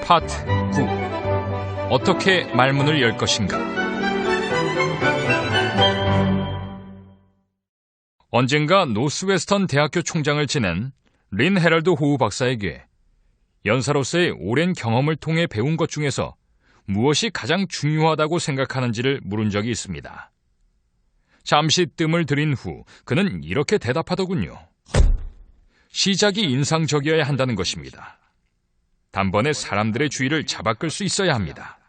파트 9. 어떻게 말문을 열 것인가? 언젠가 노스웨스턴 대학교 총장을 지낸 린 헤럴드 호우 박사에게 연사로서의 오랜 경험을 통해 배운 것 중에서 무엇이 가장 중요하다고 생각하는지를 물은 적이 있습니다. 잠시 뜸을 들인 후 그는 이렇게 대답하더군요. 시작이 인상적이어야 한다는 것입니다. 단번에 사람들의 주의를 잡아끌 수 있어야 합니다.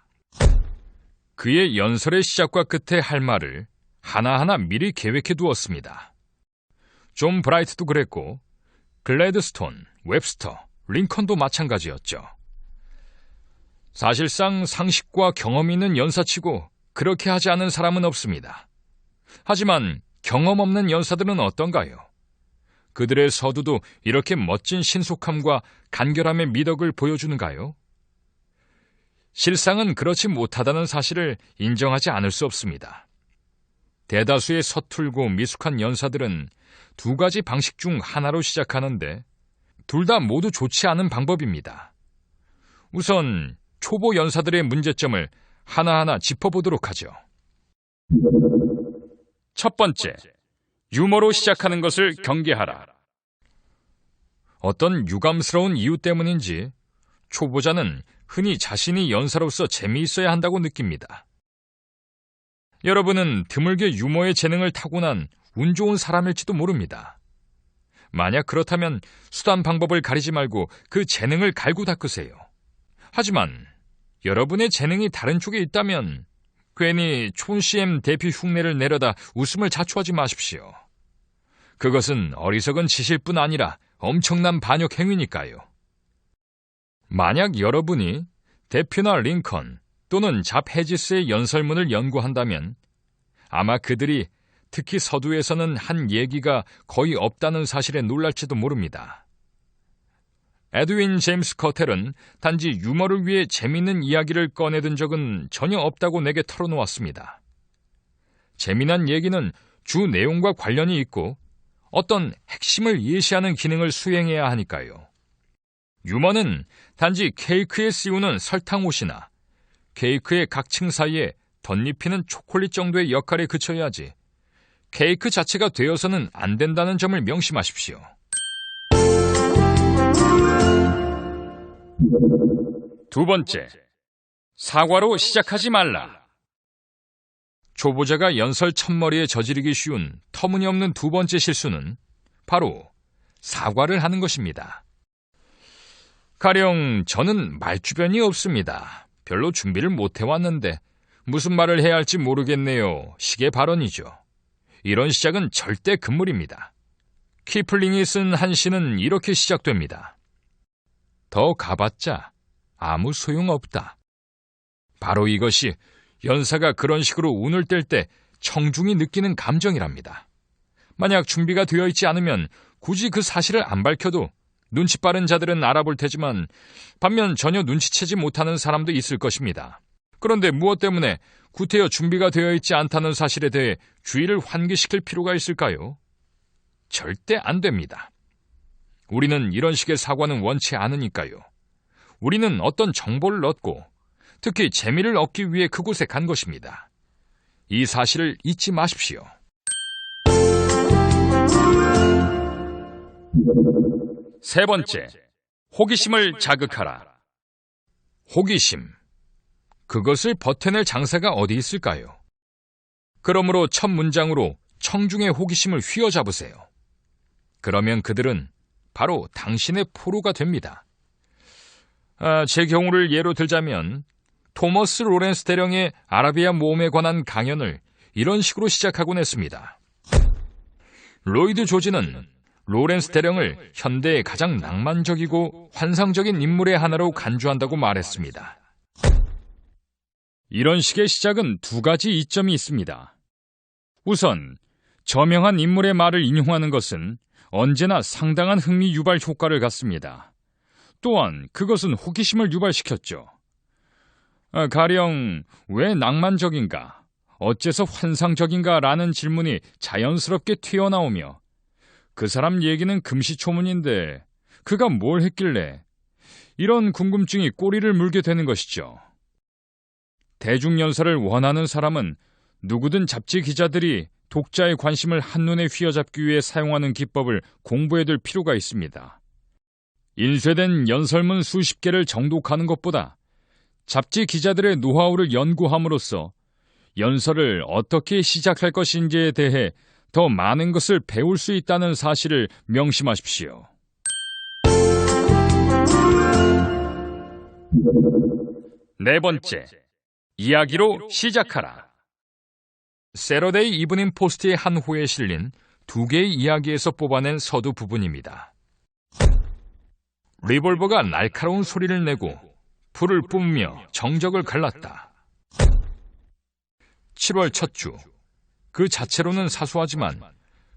그의 연설의 시작과 끝에 할 말을 하나하나 미리 계획해 두었습니다. 존 브라이트도 그랬고 글래드스톤, 웹스터, 링컨도 마찬가지였죠. 사실상 상식과 경험이 있는 연사치고 그렇게 하지 않은 사람은 없습니다. 하지만 경험 없는 연사들은 어떤가요? 그들의 서두도 이렇게 멋진 신속함과 간결함의 미덕을 보여주는가요? 실상은 그렇지 못하다는 사실을 인정하지 않을 수 없습니다. 대다수의 서툴고 미숙한 연사들은 두 가지 방식 중 하나로 시작하는데 둘 다 모두 좋지 않은 방법입니다. 우선 초보 연사들의 문제점을 하나하나 짚어보도록 하죠. 첫 번째, 유머로 시작하는 것을 경계하라. 어떤 유감스러운 이유 때문인지 초보자는 흔히 자신이 연사로서 재미있어야 한다고 느낍니다. 여러분은 드물게 유머의 재능을 타고난 운 좋은 사람일지도 모릅니다. 만약 그렇다면 수단 방법을 가리지 말고 그 재능을 갈고 닦으세요. 하지만 여러분의 재능이 다른 쪽에 있다면 괜히 촌CM 대표 흉내를 내려다 웃음을 자초하지 마십시오. 그것은 어리석은 짓일 뿐 아니라 엄청난 반역 행위니까요. 만약 여러분이 대표나 링컨 또는 잡 해지스의 연설문을 연구한다면 아마 그들이 특히 서두에서는 한 얘기가 거의 없다는 사실에 놀랄지도 모릅니다. 에드윈 제임스 커텔은 단지 유머를 위해 재미있는 이야기를 꺼내든 적은 전혀 없다고 내게 털어놓았습니다. 재미난 얘기는 주 내용과 관련이 있고 어떤 핵심을 예시하는 기능을 수행해야 하니까요. 유머는 단지 케이크에 씌우는 설탕옷이나 케이크의 각 층 사이에 덧입히는 초콜릿 정도의 역할에 그쳐야지 케이크 자체가 되어서는 안 된다는 점을 명심하십시오. 두 번째, 사과로 시작하지 말라. 초보자가 연설 첫머리에 저지르기 쉬운 터무니없는 두 번째 실수는 바로 사과를 하는 것입니다. 가령 저는 말주변이 없습니다. 별로 준비를 못 해왔는데 무슨 말을 해야 할지 모르겠네요. 식의 발언이죠. 이런 시작은 절대 금물입니다. 키플링이 쓴 한 시는 이렇게 시작됩니다. 더 가봤자 아무 소용없다. 바로 이것이 연사가 그런 식으로 운을 뗄 때 청중이 느끼는 감정이랍니다. 만약 준비가 되어 있지 않으면 굳이 그 사실을 안 밝혀도 눈치 빠른 자들은 알아볼 테지만 반면 전혀 눈치채지 못하는 사람도 있을 것입니다. 그런데 무엇 때문에 구태여 준비가 되어 있지 않다는 사실에 대해 주의를 환기시킬 필요가 있을까요? 절대 안 됩니다. 우리는 이런 식의 사과는 원치 않으니까요. 우리는 어떤 정보를 얻고 특히 재미를 얻기 위해 그곳에 간 것입니다. 이 사실을 잊지 마십시오. 세 번째, 호기심을 자극하라. 호기심. 그것을 버텨낼 장사가 어디 있을까요? 그러므로 첫 문장으로 청중의 호기심을 휘어잡으세요. 그러면 그들은 바로 당신의 포로가 됩니다. 제 경우를 예로 들자면 토머스 로렌스 대령의 아라비아 모험에 관한 강연을 이런 식으로 시작하곤 했습니다. 로이드 조지는 로렌스 대령을 현대의 가장 낭만적이고 환상적인 인물의 하나로 간주한다고 말했습니다. 이런 식의 시작은 두 가지 이점이 있습니다. 우선 저명한 인물의 말을 인용하는 것은 언제나 상당한 흥미 유발 효과를 갖습니다. 또한 그것은 호기심을 유발시켰죠. 가령 왜 낭만적인가, 어째서 환상적인가 라는 질문이 자연스럽게 튀어나오며 그 사람 얘기는 금시초문인데 그가 뭘 했길래 이런 궁금증이 꼬리를 물게 되는 것이죠. 대중연사를 원하는 사람은 누구든 잡지 기자들이 독자의 관심을 한눈에 휘어잡기 위해 사용하는 기법을 공부해둘 필요가 있습니다. 인쇄된 연설문 수십 개를 정독하는 것보다 잡지 기자들의 노하우를 연구함으로써 연설을 어떻게 시작할 것인지에 대해 더 많은 것을 배울 수 있다는 사실을 명심하십시오. 네 번째, 이야기로 시작하라. 세러데이 이브닝 포스트의 한 호에 실린 두 개의 이야기에서 뽑아낸 서두 부분입니다. 리볼버가 날카로운 소리를 내고 불을 뿜으며 정적을 갈랐다. 7월 첫 주, 그 자체로는 사소하지만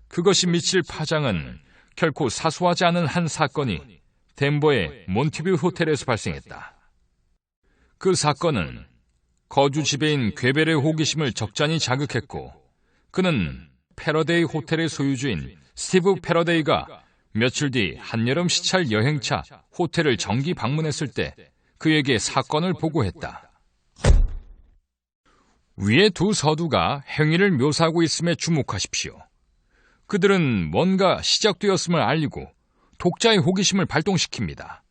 그것이 미칠 파장은 결코 사소하지 않은 한 사건이 덴버의 몬티뷰 호텔에서 발생했다. 그 사건은 거주 지배인 괴벨의 호기심을 적잖이 자극했고, 그는 패러데이 호텔의 소유주인 스티브 패러데이가 며칠 뒤 한여름 시찰 여행차 호텔을 정기 방문했을 때 그에게 사건을 보고했다. 위의 두 서두가 행위를 묘사하고 있음에 주목하십시오. 그들은 뭔가 시작되었음을 알리고 독자의 호기심을 발동시킵니다.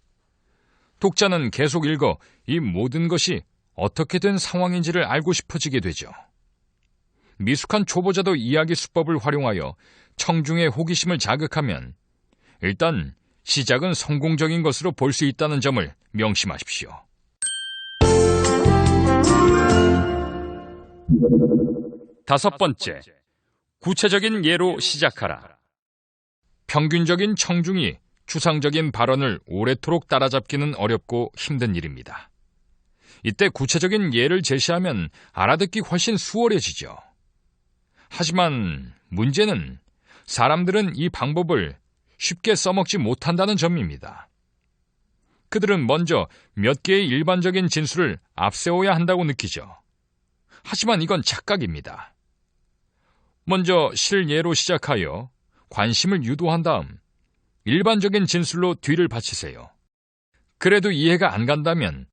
독자는 계속 읽어 이 모든 것이 어떻게 된 상황인지를 알고 싶어지게 되죠. 미숙한 초보자도 이야기 수법을 활용하여 청중의 호기심을 자극하면 일단 시작은 성공적인 것으로 볼 수 있다는 점을 명심하십시오. 다섯 번째, 구체적인 예로 시작하라. 평균적인 청중이 추상적인 발언을 오래도록 따라잡기는 어렵고 힘든 일입니다. 이때 구체적인 예를 제시하면 알아듣기 훨씬 수월해지죠. 하지만 문제는 사람들은 이 방법을 쉽게 써먹지 못한다는 점입니다. 그들은 먼저 몇 개의 일반적인 진술을 앞세워야 한다고 느끼죠. 하지만 이건 착각입니다. 먼저 실예로 시작하여 관심을 유도한 다음 일반적인 진술로 뒤를 바치세요. 그래도 이해가 안 간다면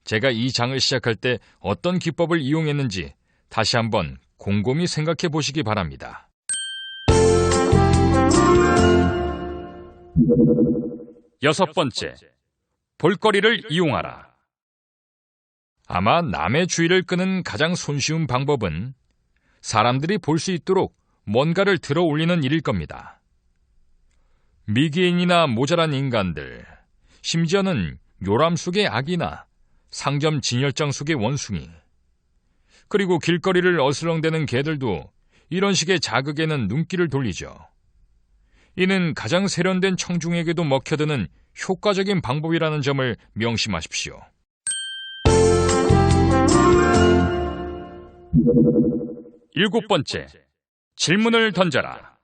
제가 이 장을 시작할 때 어떤 기법을 이용했는지 다시 한번 곰곰이 생각해 보시기 바랍니다. 여섯 번째, 볼거리를 이용하라. 아마 남의 주의를 끄는 가장 손쉬운 방법은 사람들이 볼 수 있도록 뭔가를 들어 올리는 일일 겁니다. 미개인이나 모자란 인간들, 심지어는 요람 속의 아기나 상점 진열장 속의 원숭이, 그리고 길거리를 어슬렁대는 개들도 이런 식의 자극에는 눈길을 돌리죠. 이는 가장 세련된 청중에게도 먹혀드는 효과적인 방법이라는 점을 명심하십시오. 일곱 번째, 질문을 던져라.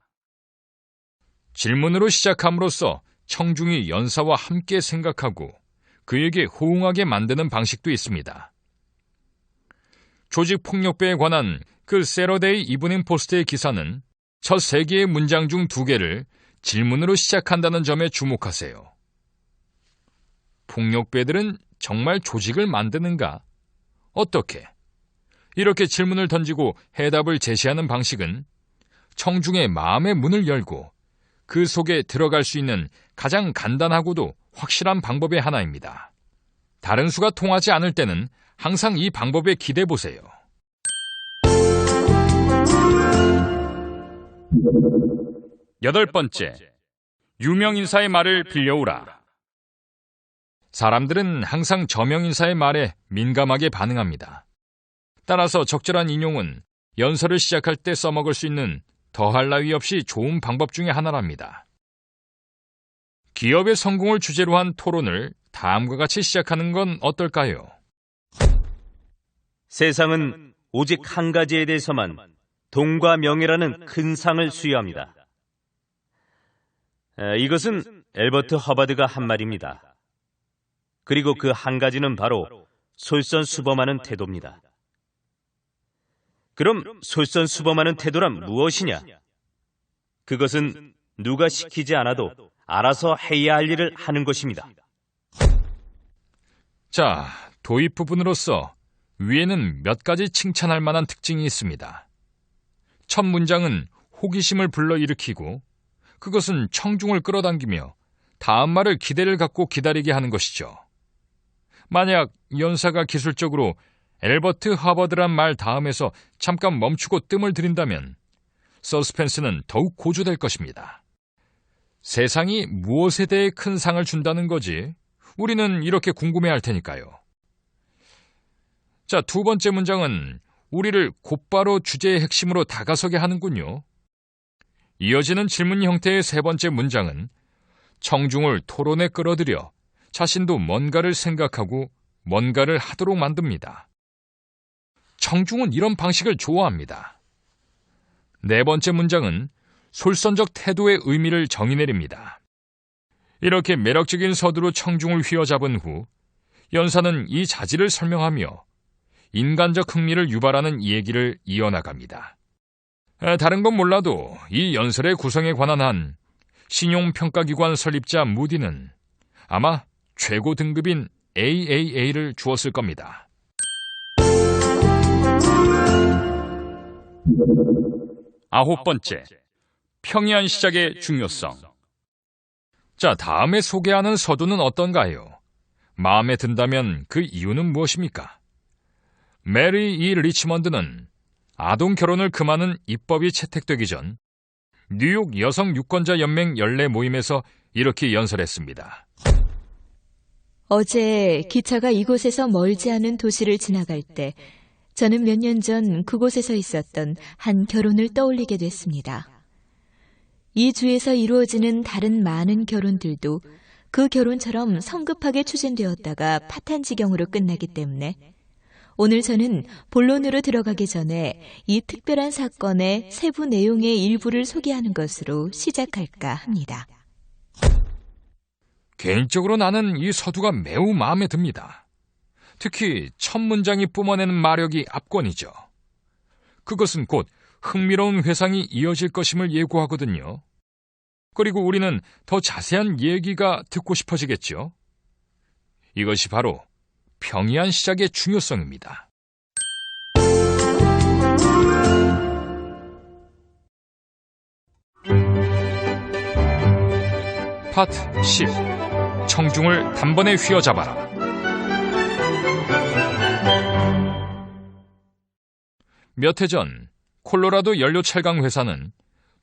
질문으로 시작함으로써 청중이 연사와 함께 생각하고 그에게 호응하게 만드는 방식도 있습니다. 조직 폭력배에 관한 그 세러데이 이브닝 포스트의 기사는 첫 3개의 문장 중 2개를 질문으로 시작한다는 점에 주목하세요. 폭력배들은 정말 조직을 만드는가? 어떻게? 이렇게 질문을 던지고 해답을 제시하는 방식은 청중의 마음의 문을 열고 그 속에 들어갈 수 있는 가장 간단하고도 확실한 방법의 하나입니다. 다른 수가 통하지 않을 때는 항상 이 방법에 기대해 보세요. 여덟 번째, 유명인사의 말을 빌려오라. 사람들은 항상 저명인사의 말에 민감하게 반응합니다. 따라서 적절한 인용은 연설을 시작할 때 써먹을 수 있는 더할 나위 없이 좋은 방법 중에 하나랍니다. 기업의 성공을 주제로 한 토론을 다음과 같이 시작하는 건 어떨까요? 세상은 오직 한 가지에 대해서만 돈과 명예라는 큰 상을 수여합니다. 이것은 엘버트 허버드가 한 말입니다. 그리고 그 한 가지는 바로 솔선수범하는 태도입니다. 그럼 솔선수범하는 태도란 무엇이냐? 그것은 누가 시키지 않아도 알아서 해야 할 일을 하는 것입니다. 자, 도입 부분으로서 위에는 몇 가지 칭찬할 만한 특징이 있습니다. 첫 문장은 호기심을 불러일으키고 그것은 청중을 끌어당기며 다음 말을 기대를 갖고 기다리게 하는 것이죠. 만약 연사가 기술적으로 엘버트 하버드란 말 다음에서 잠깐 멈추고 뜸을 들인다면 서스펜스는 더욱 고조될 것입니다. 세상이 무엇에 대해 큰 상을 준다는 거지 우리는 이렇게 궁금해할 테니까요. 자, 두 번째 문장은 우리를 곧바로 주제의 핵심으로 다가서게 하는군요. 이어지는 질문 형태의 세 번째 문장은 청중을 토론에 끌어들여 자신도 뭔가를 생각하고 뭔가를 하도록 만듭니다. 청중은 이런 방식을 좋아합니다. 네 번째 문장은 솔선적 태도의 의미를 정의내립니다. 이렇게 매력적인 서두로 청중을 휘어잡은 후 연사는 이 자질을 설명하며 인간적 흥미를 유발하는 얘기를 이어나갑니다. 다른 건 몰라도 이 연설의 구성에 관한 한 신용평가기관 설립자 무디는 아마 최고 등급인 AAA를 주었을 겁니다. 아홉 번째, 평이한 시작의 중요성. 자, 다음에 소개하는 서두는 어떤가요? 마음에 든다면 그 이유는 무엇입니까? 메리 E. 리치먼드는 아동 결혼을 금하는 입법이 채택되기 전 뉴욕 여성 유권자 연맹 연례 모임에서 이렇게 연설했습니다. 어제 기차가 이곳에서 멀지 않은 도시를 지나갈 때 저는 몇 년 전 그곳에서 있었던 한 결혼을 떠올리게 됐습니다. 이 주에서 이루어지는 다른 많은 결혼들도 그 결혼처럼 성급하게 추진되었다가 파탄지경으로 끝나기 때문에 오늘 저는 본론으로 들어가기 전에 이 특별한 사건의 세부 내용의 일부를 소개하는 것으로 시작할까 합니다. 개인적으로 나는 이 서두가 매우 마음에 듭니다. 특히 첫 문장이 뿜어내는 마력이 압권이죠. 그것은 곧 흥미로운 회상이 이어질 것임을 예고하거든요. 그리고 우리는 더 자세한 얘기가 듣고 싶어지겠죠. 이것이 바로 평이한 시작의 중요성입니다. 파트 10. 청중을 단번에 휘어잡아라. 몇 해 전 콜로라도 연료철강 회사는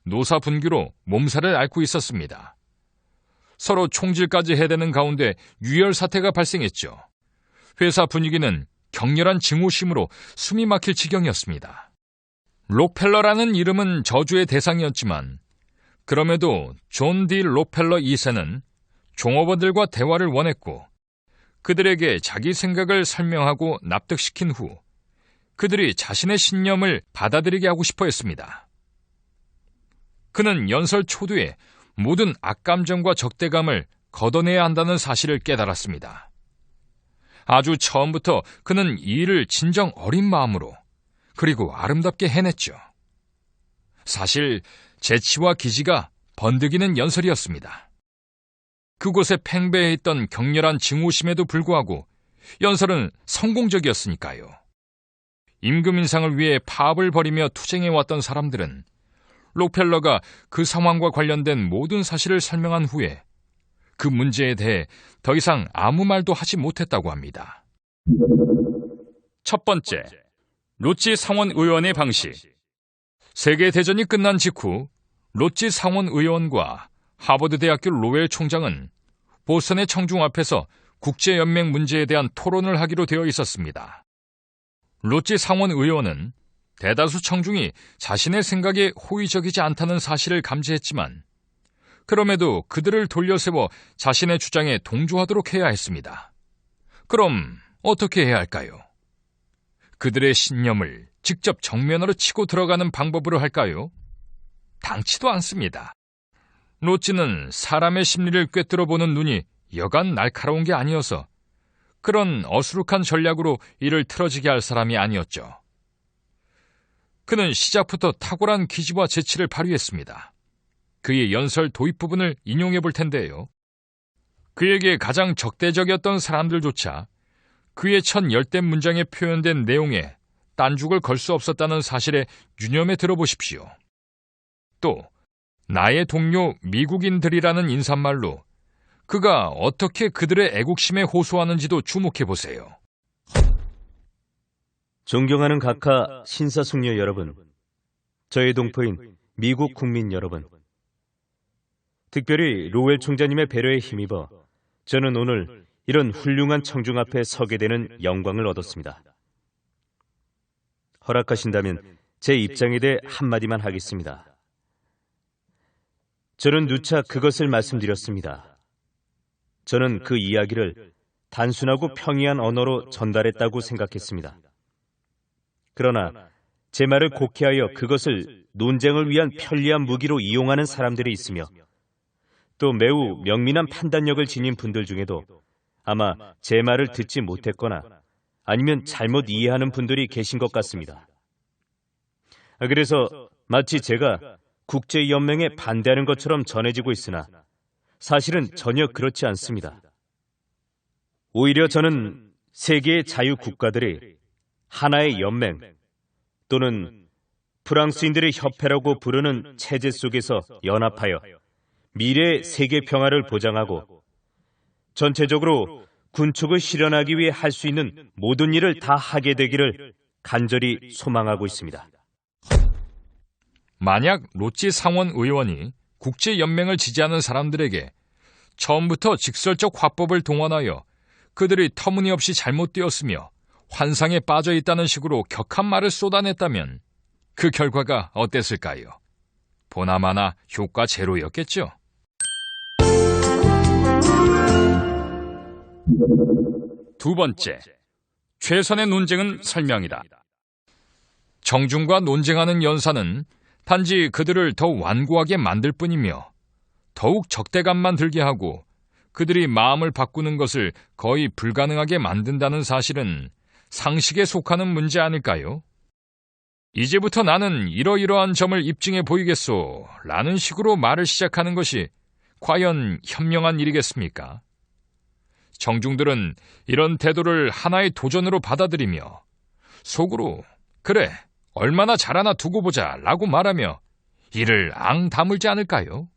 노사 분규로 몸살을 앓고 있었습니다. 서로 총질까지 해대는 가운데 유혈 사태가 발생했죠. 회사 분위기는 격렬한 증오심으로 숨이 막힐 지경이었습니다. 록펠러라는 이름은 저주의 대상이었지만 그럼에도 존 D. 록펠러 2세는 종업원들과 대화를 원했고 그들에게 자기 생각을 설명하고 납득시킨 후 그들이 자신의 신념을 받아들이게 하고 싶어 했습니다. 그는 연설 초두에 모든 악감정과 적대감을 걷어내야 한다는 사실을 깨달았습니다. 아주 처음부터 그는 이 일을 진정 어린 마음으로 그리고 아름답게 해냈죠. 사실 재치와 기지가 번득이는 연설이었습니다. 그곳에 팽배해 있던 격렬한 증오심에도 불구하고 연설은 성공적이었으니까요. 임금 인상을 위해 파업을 벌이며 투쟁해왔던 사람들은 록펠러가 그 상황과 관련된 모든 사실을 설명한 후에 그 문제에 대해 더 이상 아무 말도 하지 못했다고 합니다. 첫 번째, 로치 상원 의원의 방식. 세계대전이 끝난 직후 로치 상원 의원과 하버드 대학교 로웰 총장은 보스턴의 청중 앞에서 국제연맹 문제에 대한 토론을 하기로 되어 있었습니다. 로치 상원 의원은 대다수 청중이 자신의 생각에 호의적이지 않다는 사실을 감지했지만 그럼에도 그들을 돌려세워 자신의 주장에 동조하도록 해야 했습니다. 그럼 어떻게 해야 할까요? 그들의 신념을 직접 정면으로 치고 들어가는 방법으로 할까요? 당치도 않습니다. 로치는 사람의 심리를 꿰뚫어보는 눈이 여간 날카로운 게 아니어서 그런 어수룩한 전략으로 이를 틀어지게 할 사람이 아니었죠. 그는 시작부터 탁월한 기지와 재치를 발휘했습니다. 그의 연설 도입 부분을 인용해 볼 텐데요. 그에게 가장 적대적이었던 사람들조차 그의 첫 열댓 문장에 표현된 내용에 딴죽을 걸 수 없었다는 사실에 유념해 들어보십시오. 또 나의 동료 미국인들이라는 인사말로 그가 어떻게 그들의 애국심에 호소하는지도 주목해 보세요. 존경하는 각하 신사숙녀 여러분, 저의 동포인 미국 국민 여러분, 특별히 로웰 총장님의 배려에 힘입어 저는 오늘 이런 훌륭한 청중 앞에 서게 되는 영광을 얻었습니다. 허락하신다면 제 입장에 대해 한마디만 하겠습니다. 저는 누차 그것을 말씀드렸습니다. 저는 그 이야기를 단순하고 평이한 언어로 전달했다고 생각했습니다. 그러나 제 말을 곡해하여 그것을 논쟁을 위한 편리한 무기로 이용하는 사람들이 있으며 또 매우 명민한 판단력을 지닌 분들 중에도 아마 제 말을 듣지 못했거나 아니면 잘못 이해하는 분들이 계신 것 같습니다. 그래서 마치 제가 국제연맹에 반대하는 것처럼 전해지고 있으나 사실은 전혀 그렇지 않습니다. 오히려 저는 세계의 자유국가들이 하나의 연맹 또는 프랑스인들의 협회라고 부르는 체제 속에서 연합하여 미래의 세계 평화를 보장하고 전체적으로 군축을 실현하기 위해 할 수 있는 모든 일을 다 하게 되기를 간절히 소망하고 있습니다. 만약 로치 상원 의원이 국제연맹을 지지하는 사람들에게 처음부터 직설적 화법을 동원하여 그들이 터무니없이 잘못되었으며 환상에 빠져 있다는 식으로 격한 말을 쏟아냈다면 그 결과가 어땠을까요? 보나마나 효과 제로였겠죠. 두 번째, 최선의 논쟁은 설명이다. 청중과 논쟁하는 연사는 단지 그들을 더 완고하게 만들 뿐이며 더욱 적대감만 들게 하고 그들이 마음을 바꾸는 것을 거의 불가능하게 만든다는 사실은 상식에 속하는 문제 아닐까요? 이제부터 나는 이러이러한 점을 입증해 보이겠소 라는 식으로 말을 시작하는 것이 과연 현명한 일이겠습니까? 청중들은 이런 태도를 하나의 도전으로 받아들이며 속으로 그래, 얼마나 잘하나 두고 보자 라고 말하며 이를 앙다물지 않을까요?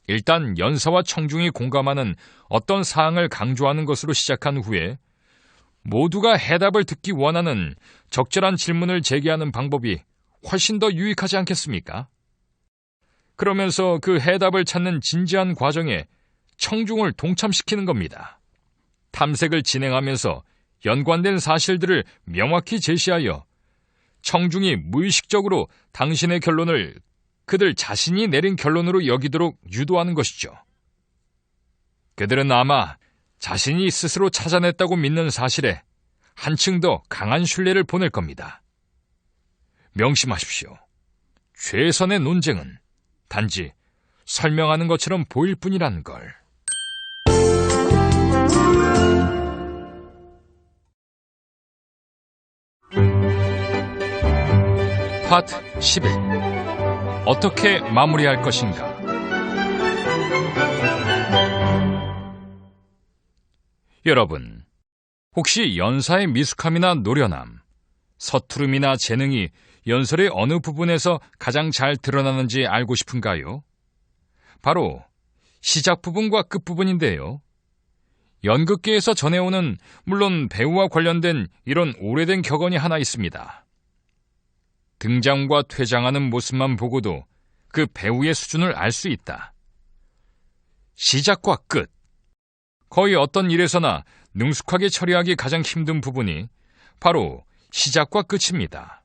일단 연사와 청중이 공감하는 어떤 사항을 강조하는 것으로 시작한 후에 모두가 해답을 듣기 원하는 적절한 질문을 제기하는 방법이 훨씬 더 유익하지 않겠습니까? 그러면서 그 해답을 찾는 진지한 과정에 청중을 동참시키는 겁니다. 탐색을 진행하면서 연관된 사실들을 명확히 제시하여 청중이 무의식적으로 당신의 결론을 그들 자신이 내린 결론으로 여기도록 유도하는 것이죠. 그들은 아마 자신이 스스로 찾아냈다고 믿는 사실에 한층 더 강한 신뢰를 보낼 겁니다. 명심하십시오. 최선의 논쟁은 단지 설명하는 것처럼 보일 뿐이라는 걸. 파트 11. 어떻게 마무리할 것인가? 여러분, 혹시 연사의 미숙함이나 노련함, 서투름이나 재능이 연설의 어느 부분에서 가장 잘 드러나는지 알고 싶은가요? 바로 시작 부분과 끝 부분인데요. 연극계에서 전해오는 물론 배우와 관련된 이런 오래된 격언이 하나 있습니다. 등장과 퇴장하는 모습만 보고도 그 배우의 수준을 알 수 있다. 시작과 끝. 거의 어떤 일에서나 능숙하게 처리하기 가장 힘든 부분이 바로 시작과 끝입니다.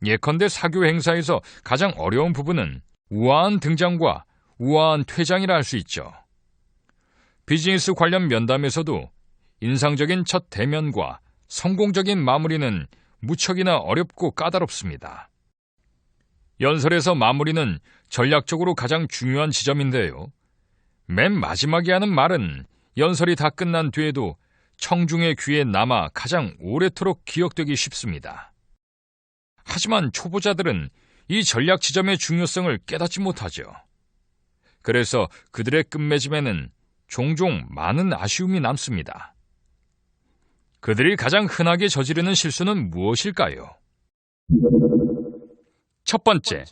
예컨대 사교 행사에서 가장 어려운 부분은 우아한 등장과 우아한 퇴장이라 할 수 있죠. 비즈니스 관련 면담에서도 인상적인 첫 대면과 성공적인 마무리는 무척이나 어렵고 까다롭습니다. 연설에서 마무리는 전략적으로 가장 중요한 지점인데요. 맨 마지막에 하는 말은 연설이 다 끝난 뒤에도 청중의 귀에 남아 가장 오래도록 기억되기 쉽습니다. 하지만 초보자들은 이 전략 지점의 중요성을 깨닫지 못하죠. 그래서 그들의 끝맺음에는 종종 많은 아쉬움이 남습니다. 그들이 가장 흔하게 저지르는 실수는 무엇일까요? 첫 번째,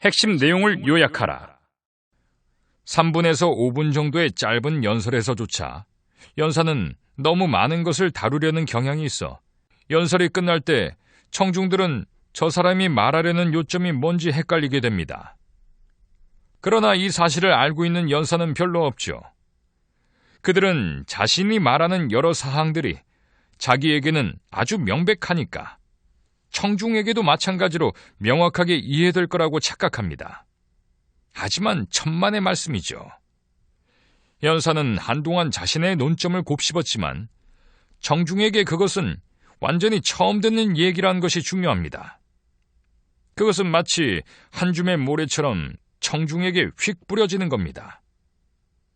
핵심 내용을 요약하라. 3분에서 5분 정도의 짧은 연설에서조차 연사는 너무 많은 것을 다루려는 경향이 있어 연설이 끝날 때 청중들은 저 사람이 말하려는 요점이 뭔지 헷갈리게 됩니다. 그러나 이 사실을 알고 있는 연사는 별로 없죠. 그들은 자신이 말하는 여러 사항들이 자기에게는 아주 명백하니까 청중에게도 마찬가지로 명확하게 이해될 거라고 착각합니다. 하지만 천만의 말씀이죠. 연사는 한동안 자신의 논점을 곱씹었지만 청중에게 그것은 완전히 처음 듣는 얘기라는 것이 중요합니다. 그것은 마치 한 줌의 모래처럼 청중에게 휙 뿌려지는 겁니다.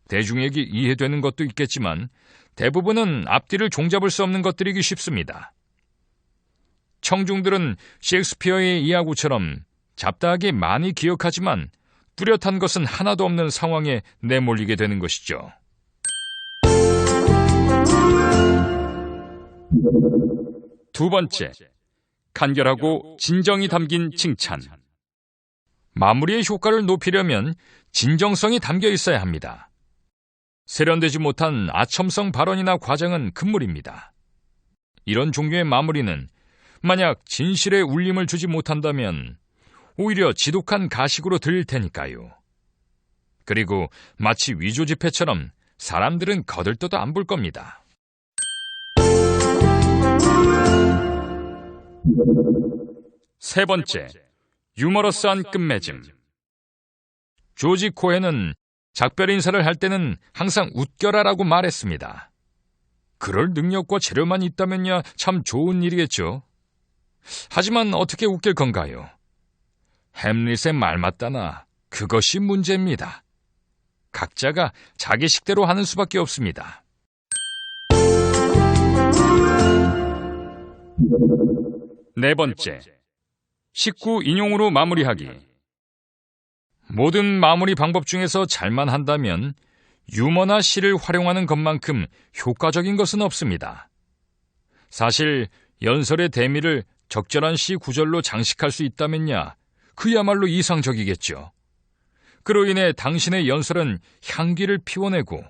대중에게 이해되는 것도 있겠지만 대부분은 앞뒤를 종잡을 수 없는 것들이기 쉽습니다. 청중들은 셰익스피어의 이야구처럼 잡다하게 많이 기억하지만 뚜렷한 것은 하나도 없는 상황에 내몰리게 되는 것이죠. 두 번째, 간결하고 진정이 담긴 칭찬. 마무리의 효과를 높이려면 진정성이 담겨 있어야 합니다. 세련되지 못한 아첨성 발언이나 과장은 금물입니다. 이런 종류의 마무리는 만약 진실의 울림을 주지 못한다면 오히려 지독한 가식으로 들릴 테니까요. 그리고 마치 위조 지폐처럼 사람들은 거들떠도 안 볼 겁니다. 세 번째, 유머러스한 끝맺음. 조지 코헨은 작별 인사를 할 때는 항상 웃겨라라고 말했습니다. 그럴 능력과 재료만 있다면야 참 좋은 일이겠죠. 하지만 어떻게 웃길 건가요? 햄릿의 말 맞다나 그것이 문제입니다. 각자가 자기 식대로 하는 수밖에 없습니다. 네 번째, 식구 인용으로 마무리하기. 모든 마무리 방법 중에서 잘만 한다면 유머나 시를 활용하는 것만큼 효과적인 것은 없습니다. 사실 연설의 대미를 적절한 시 구절로 장식할 수 있다면야 그야말로 이상적이겠죠. 그로 인해 당신의 연설은 향기를 피워내고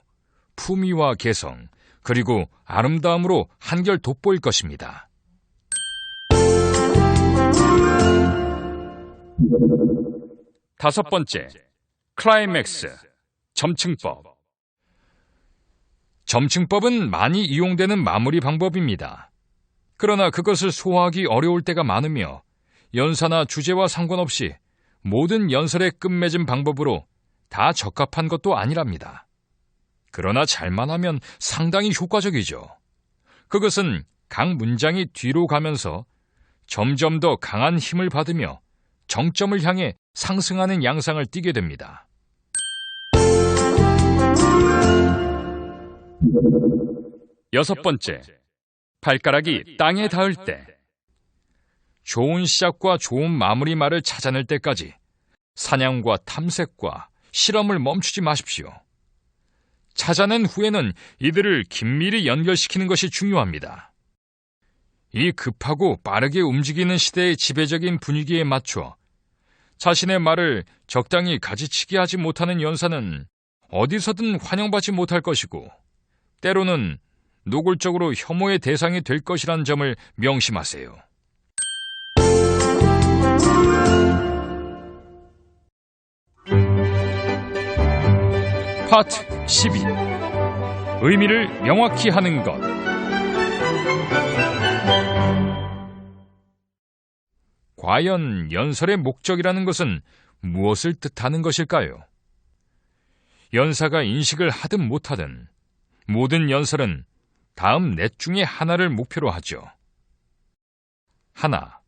품위와 개성, 그리고 아름다움으로 한결 돋보일 것입니다. 다섯 번째, 클라이맥스, 점층법. 점층법은 많이 이용되는 마무리 방법입니다. 그러나 그것을 소화하기 어려울 때가 많으며 연사나 주제와 상관없이 모든 연설의 끝맺음 방법으로 다 적합한 것도 아니랍니다. 그러나 잘만 하면 상당히 효과적이죠. 그것은 각 문장이 뒤로 가면서 점점 더 강한 힘을 받으며 정점을 향해 상승하는 양상을 띠게 됩니다. 여섯 번째, 발가락이 땅에 닿을 때. 좋은 시작과 좋은 마무리 말을 찾아낼 때까지 사냥과 탐색과 실험을 멈추지 마십시오. 찾아낸 후에는 이들을 긴밀히 연결시키는 것이 중요합니다. 이 급하고 빠르게 움직이는 시대의 지배적인 분위기에 맞춰 자신의 말을 적당히 가지치기 하지 못하는 연사는 어디서든 환영받지 못할 것이고 때로는 노골적으로 혐오의 대상이 될 것이란 점을 명심하세요. 파트 12. 의미를 명확히 하는 것. 과연 연설의 목적이라는 것은 무엇을 뜻하는 것일까요? 연사가 인식을 하든 못하든 모든 연설은 다음 넷 중에 하나를 목표로 하죠. 하나,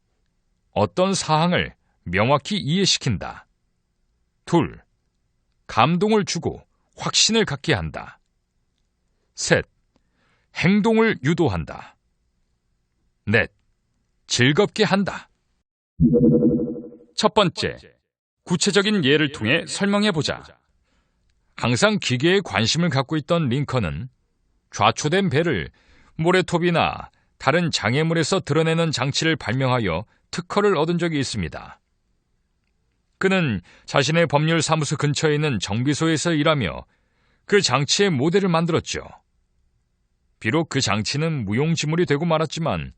어떤 사항을 명확히 이해시킨다. 둘, 감동을 주고 확신을 갖게 한다. 셋, 행동을 유도한다. 넷, 즐겁게 한다. 첫 번째, 구체적인 예를 통해 설명해보자. 항상 기계에 관심을 갖고 있던 링컨은 좌초된 배를 모래톱이나 다른 장애물에서 드러내는 장치를 발명하여 특허를 얻은 적이 있습니다. 그는 자신의 법률사무소 근처에 있는 정비소에서 일하며 그 장치의 모델을 만들었죠. 비록 그 장치는 무용지물이 되고 말았지만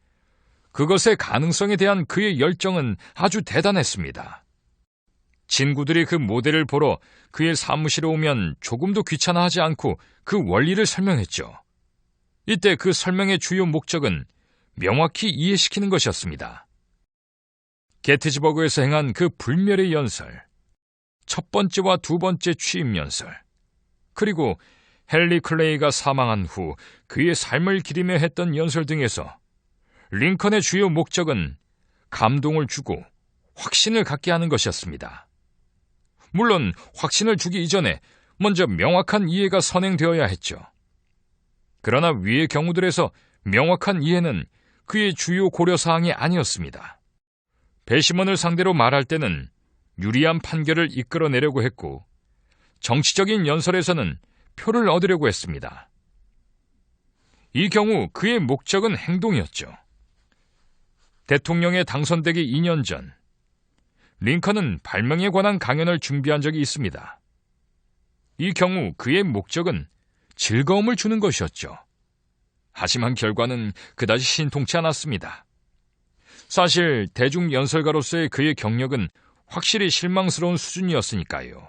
그것의 가능성에 대한 그의 열정은 아주 대단했습니다. 친구들이 그 모델을 보러 그의 사무실에 오면 조금도 귀찮아하지 않고 그 원리를 설명했죠. 이때 그 설명의 주요 목적은 명확히 이해시키는 것이었습니다. 게티즈버그에서 행한 그 불멸의 연설, 첫 번째와 두 번째 취임 연설, 그리고 헨리 클레이가 사망한 후 그의 삶을 기리며 했던 연설 등에서 링컨의 주요 목적은 감동을 주고 확신을 갖게 하는 것이었습니다. 물론 확신을 주기 이전에 먼저 명확한 이해가 선행되어야 했죠. 그러나 위의 경우들에서 명확한 이해는 그의 주요 고려사항이 아니었습니다. 배심원을 상대로 말할 때는 유리한 판결을 이끌어내려고 했고, 정치적인 연설에서는 표를 얻으려고 했습니다. 이 경우 그의 목적은 행동이었죠. 대통령에 당선되기 2년 전, 링컨은 발명에 관한 강연을 준비한 적이 있습니다. 이 경우 그의 목적은 즐거움을 주는 것이었죠. 하지만 결과는 그다지 신통치 않았습니다. 사실 대중연설가로서의 그의 경력은 확실히 실망스러운 수준이었으니까요.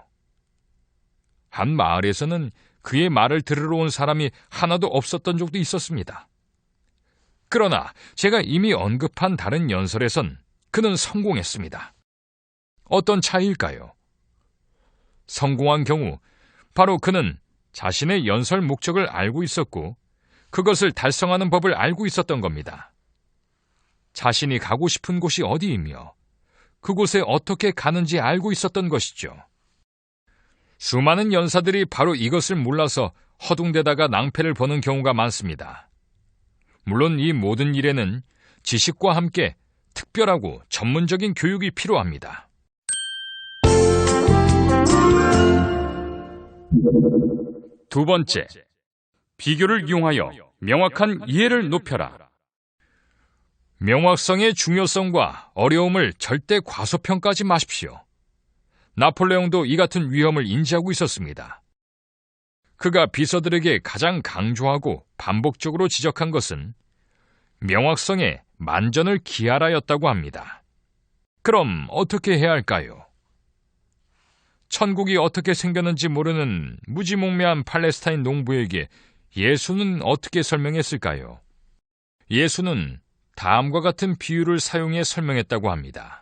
한 마을에서는 그의 말을 들으러 온 사람이 하나도 없었던 적도 있었습니다. 그러나 제가 이미 언급한 다른 연설에선 그는 성공했습니다. 어떤 차이일까요? 성공한 경우 바로 그는 자신의 연설 목적을 알고 있었고 그것을 달성하는 법을 알고 있었던 겁니다. 자신이 가고 싶은 곳이 어디이며 그곳에 어떻게 가는지 알고 있었던 것이죠. 수많은 연사들이 바로 이것을 몰라서 허둥대다가 낭패를 보는 경우가 많습니다. 물론 이 모든 일에는 지식과 함께 특별하고 전문적인 교육이 필요합니다. 두 번째, 비교를 이용하여 명확한 이해를 높여라. 명확성의 중요성과 어려움을 절대 과소평가하지 마십시오. 나폴레옹도 이 같은 위험을 인지하고 있었습니다. 그가 비서들에게 가장 강조하고 반복적으로 지적한 것은 명확성에 만전을 기하라였다고 합니다. 그럼 어떻게 해야 할까요? 천국이 어떻게 생겼는지 모르는 무지몽매한 팔레스타인 농부에게 예수는 어떻게 설명했을까요? 예수는 다음과 같은 비유를 사용해 설명했다고 합니다.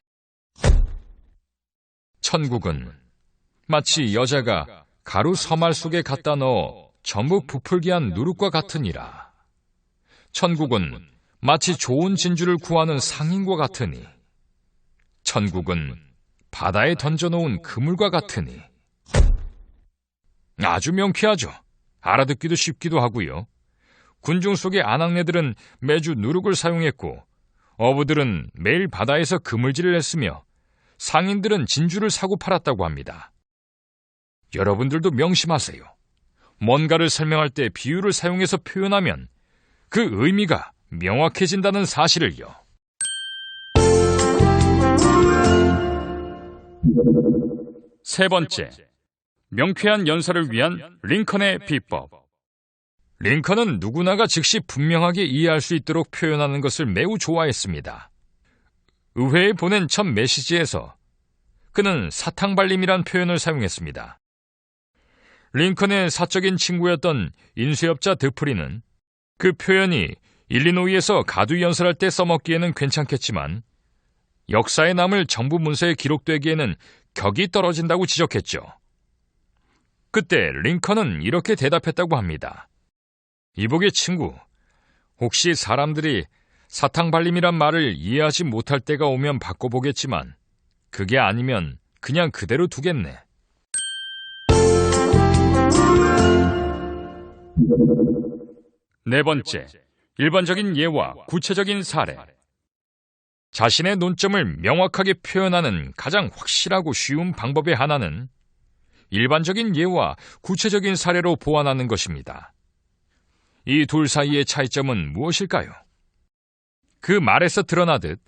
천국은 마치 여자가 가루 서말 속에 갖다 넣어 전부 부풀게 한 누룩과 같으니라. 천국은 마치 좋은 진주를 구하는 상인과 같으니, 천국은 바다에 던져놓은 그물과 같으니. 아주 명쾌하죠. 알아듣기도 쉽기도 하고요. 군중 속의 아낙네들은 매주 누룩을 사용했고 어부들은 매일 바다에서 그물질을 했으며 상인들은 진주를 사고 팔았다고 합니다. 여러분들도 명심하세요. 뭔가를 설명할 때 비유를 사용해서 표현하면 그 의미가 명확해진다는 사실을요. 세 번째, 명쾌한 연설을 위한 링컨의 비법. 링컨은 누구나가 즉시 분명하게 이해할 수 있도록 표현하는 것을 매우 좋아했습니다. 의회에 보낸 첫 메시지에서 그는 사탕발림이란 표현을 사용했습니다. 링컨의 사적인 친구였던 인수업자 드프리는 그 표현이 일리노이에서 가두 연설할 때 써먹기에는 괜찮겠지만 역사에 남을 정부 문서에 기록되기에는 격이 떨어진다고 지적했죠. 그때 링컨은 이렇게 대답했다고 합니다. 이복의 친구, 혹시 사람들이 사탕발림이란 말을 이해하지 못할 때가 오면 바꿔보겠지만 그게 아니면 그냥 그대로 두겠네. 네 번째, 일반적인 예와 구체적인 사례. 자신의 논점을 명확하게 표현하는 가장 확실하고 쉬운 방법의 하나는 일반적인 예와 구체적인 사례로 보완하는 것입니다. 이 둘 사이의 차이점은 무엇일까요? 그 말에서 드러나듯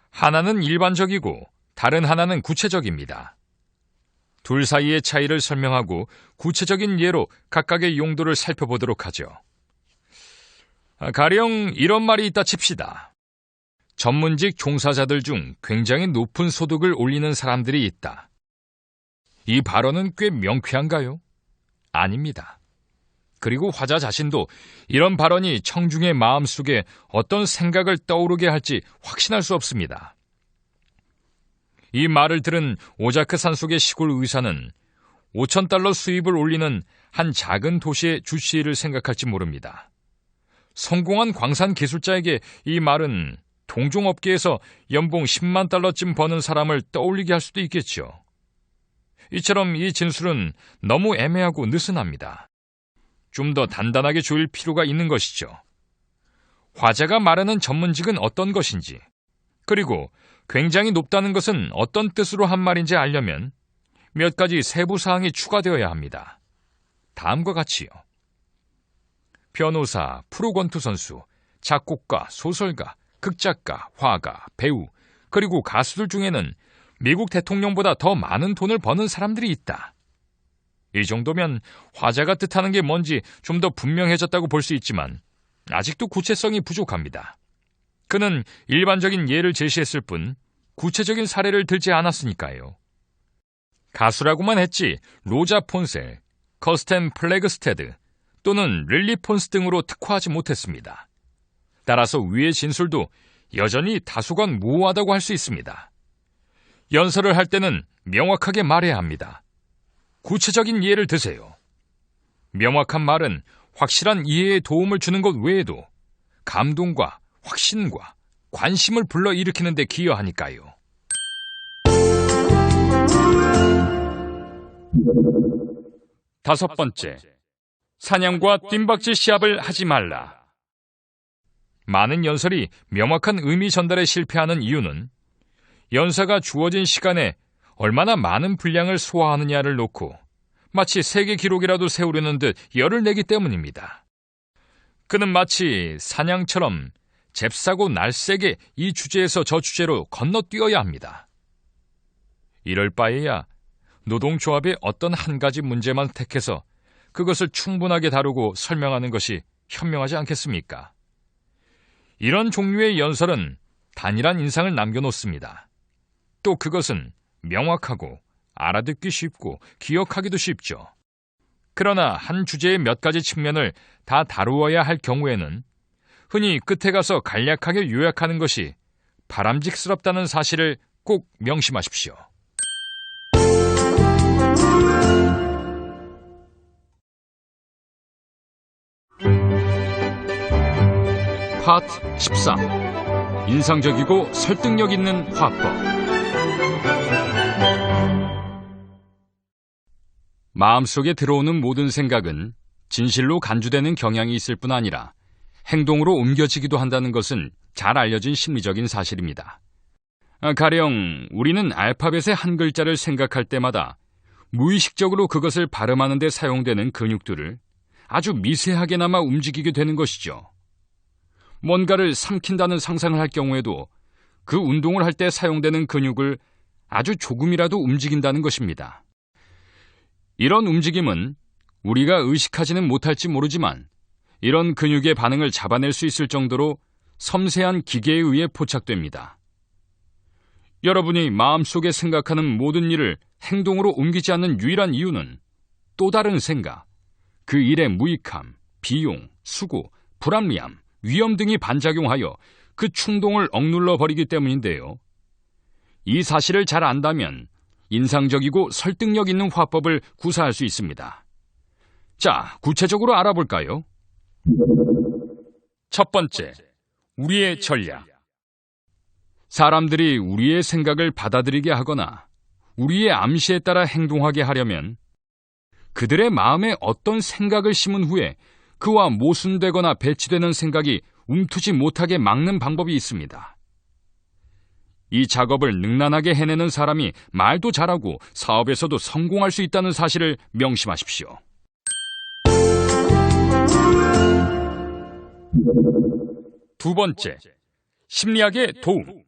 하나는 일반적이고 다른 하나는 구체적입니다. 둘 사이의 차이를 설명하고 구체적인 예로 각각의 용도를 살펴보도록 하죠. 가령 이런 말이 있다 칩시다. 전문직 종사자들 중 굉장히 높은 소득을 올리는 사람들이 있다. 이 발언은 꽤 명쾌한가요? 아닙니다. 그리고 화자 자신도 이런 발언이 청중의 마음속에 어떤 생각을 떠오르게 할지 확신할 수 없습니다. 이 말을 들은 오자크 산속의 시골 의사는 $5,000 수입을 올리는 한 작은 도시의 주치의를 생각할지 모릅니다. 성공한 광산 기술자에게 이 말은 동종업계에서 연봉 $100,000쯤 버는 사람을 떠올리게 할 수도 있겠죠. 이처럼 이 진술은 너무 애매하고 느슨합니다. 좀 더 단단하게 조일 필요가 있는 것이죠. 화자가 말하는 전문직은 어떤 것인지, 그리고 굉장히 높다는 것은 어떤 뜻으로 한 말인지 알려면 몇 가지 세부 사항이 추가되어야 합니다. 다음과 같이요. 변호사, 프로권투 선수, 작곡가, 소설가, 극작가, 화가, 배우, 그리고 가수들 중에는 미국 대통령보다 더 많은 돈을 버는 사람들이 있다. 이 정도면 화자가 뜻하는 게 뭔지 좀 더 분명해졌다고 볼 수 있지만 아직도 구체성이 부족합니다. 그는 일반적인 예를 제시했을 뿐 구체적인 사례를 들지 않았으니까요. 가수라고만 했지 로자 폰셀, 커스텐 플래그스테드 또는 릴리 폰스 등으로 특화하지 못했습니다. 따라서 위의 진술도 여전히 다소간 모호하다고 할 수 있습니다. 연설을 할 때는 명확하게 말해야 합니다. 구체적인 예를 드세요. 명확한 말은 확실한 이해에 도움을 주는 것 외에도 감동과 확신과 관심을 불러일으키는 데 기여하니까요. 다섯 번째, 사냥과 뜀박질 시합을 하지 말라. 많은 연설이 명확한 의미 전달에 실패하는 이유는 연사가 주어진 시간에 얼마나 많은 분량을 소화하느냐를 놓고 마치 세계 기록이라도 세우려는 듯 열을 내기 때문입니다. 그는 마치 사냥처럼 잽싸고 날쌔게 이 주제에서 저 주제로 건너뛰어야 합니다. 이럴 바에야 노동조합의 어떤 한 가지 문제만 택해서 그것을 충분하게 다루고 설명하는 것이 현명하지 않겠습니까? 이런 종류의 연설은 단일한 인상을 남겨놓습니다. 또 그것은 명확하고 알아듣기 쉽고 기억하기도 쉽죠. 그러나 한 주제의 몇 가지 측면을 다 다루어야 할 경우에는 흔히 끝에 가서 간략하게 요약하는 것이 바람직스럽다는 사실을 꼭 명심하십시오. 파트 13. 인상적이고 설득력 있는 화법. 마음속에 들어오는 모든 생각은 진실로 간주되는 경향이 있을 뿐 아니라 행동으로 옮겨지기도 한다는 것은 잘 알려진 심리적인 사실입니다. 가령 우리는 알파벳의 한 글자를 생각할 때마다 무의식적으로 그것을 발음하는 데 사용되는 근육들을 아주 미세하게나마 움직이게 되는 것이죠. 뭔가를 삼킨다는 상상을 할 경우에도 그 운동을 할 때 사용되는 근육을 아주 조금이라도 움직인다는 것입니다. 이런 움직임은 우리가 의식하지는 못할지 모르지만 이런 근육의 반응을 잡아낼 수 있을 정도로 섬세한 기계에 의해 포착됩니다. 여러분이 마음속에 생각하는 모든 일을 행동으로 옮기지 않는 유일한 이유는 또 다른 생각, 그 일의 무익함, 비용, 수고, 불합리함, 위험 등이 반작용하여 그 충동을 억눌러 버리기 때문인데요. 이 사실을 잘 안다면 인상적이고 설득력 있는 화법을 구사할 수 있습니다. 자, 구체적으로 알아볼까요? 첫 번째, 우리의 전략. 사람들이 우리의 생각을 받아들이게 하거나 우리의 암시에 따라 행동하게 하려면 그들의 마음에 어떤 생각을 심은 후에 그와 모순되거나 배치되는 생각이 움트지 못하게 막는 방법이 있습니다. 이 작업을 능란하게 해내는 사람이 말도 잘하고 사업에서도 성공할 수 있다는 사실을 명심하십시오. 두 번째, 심리학의 도움.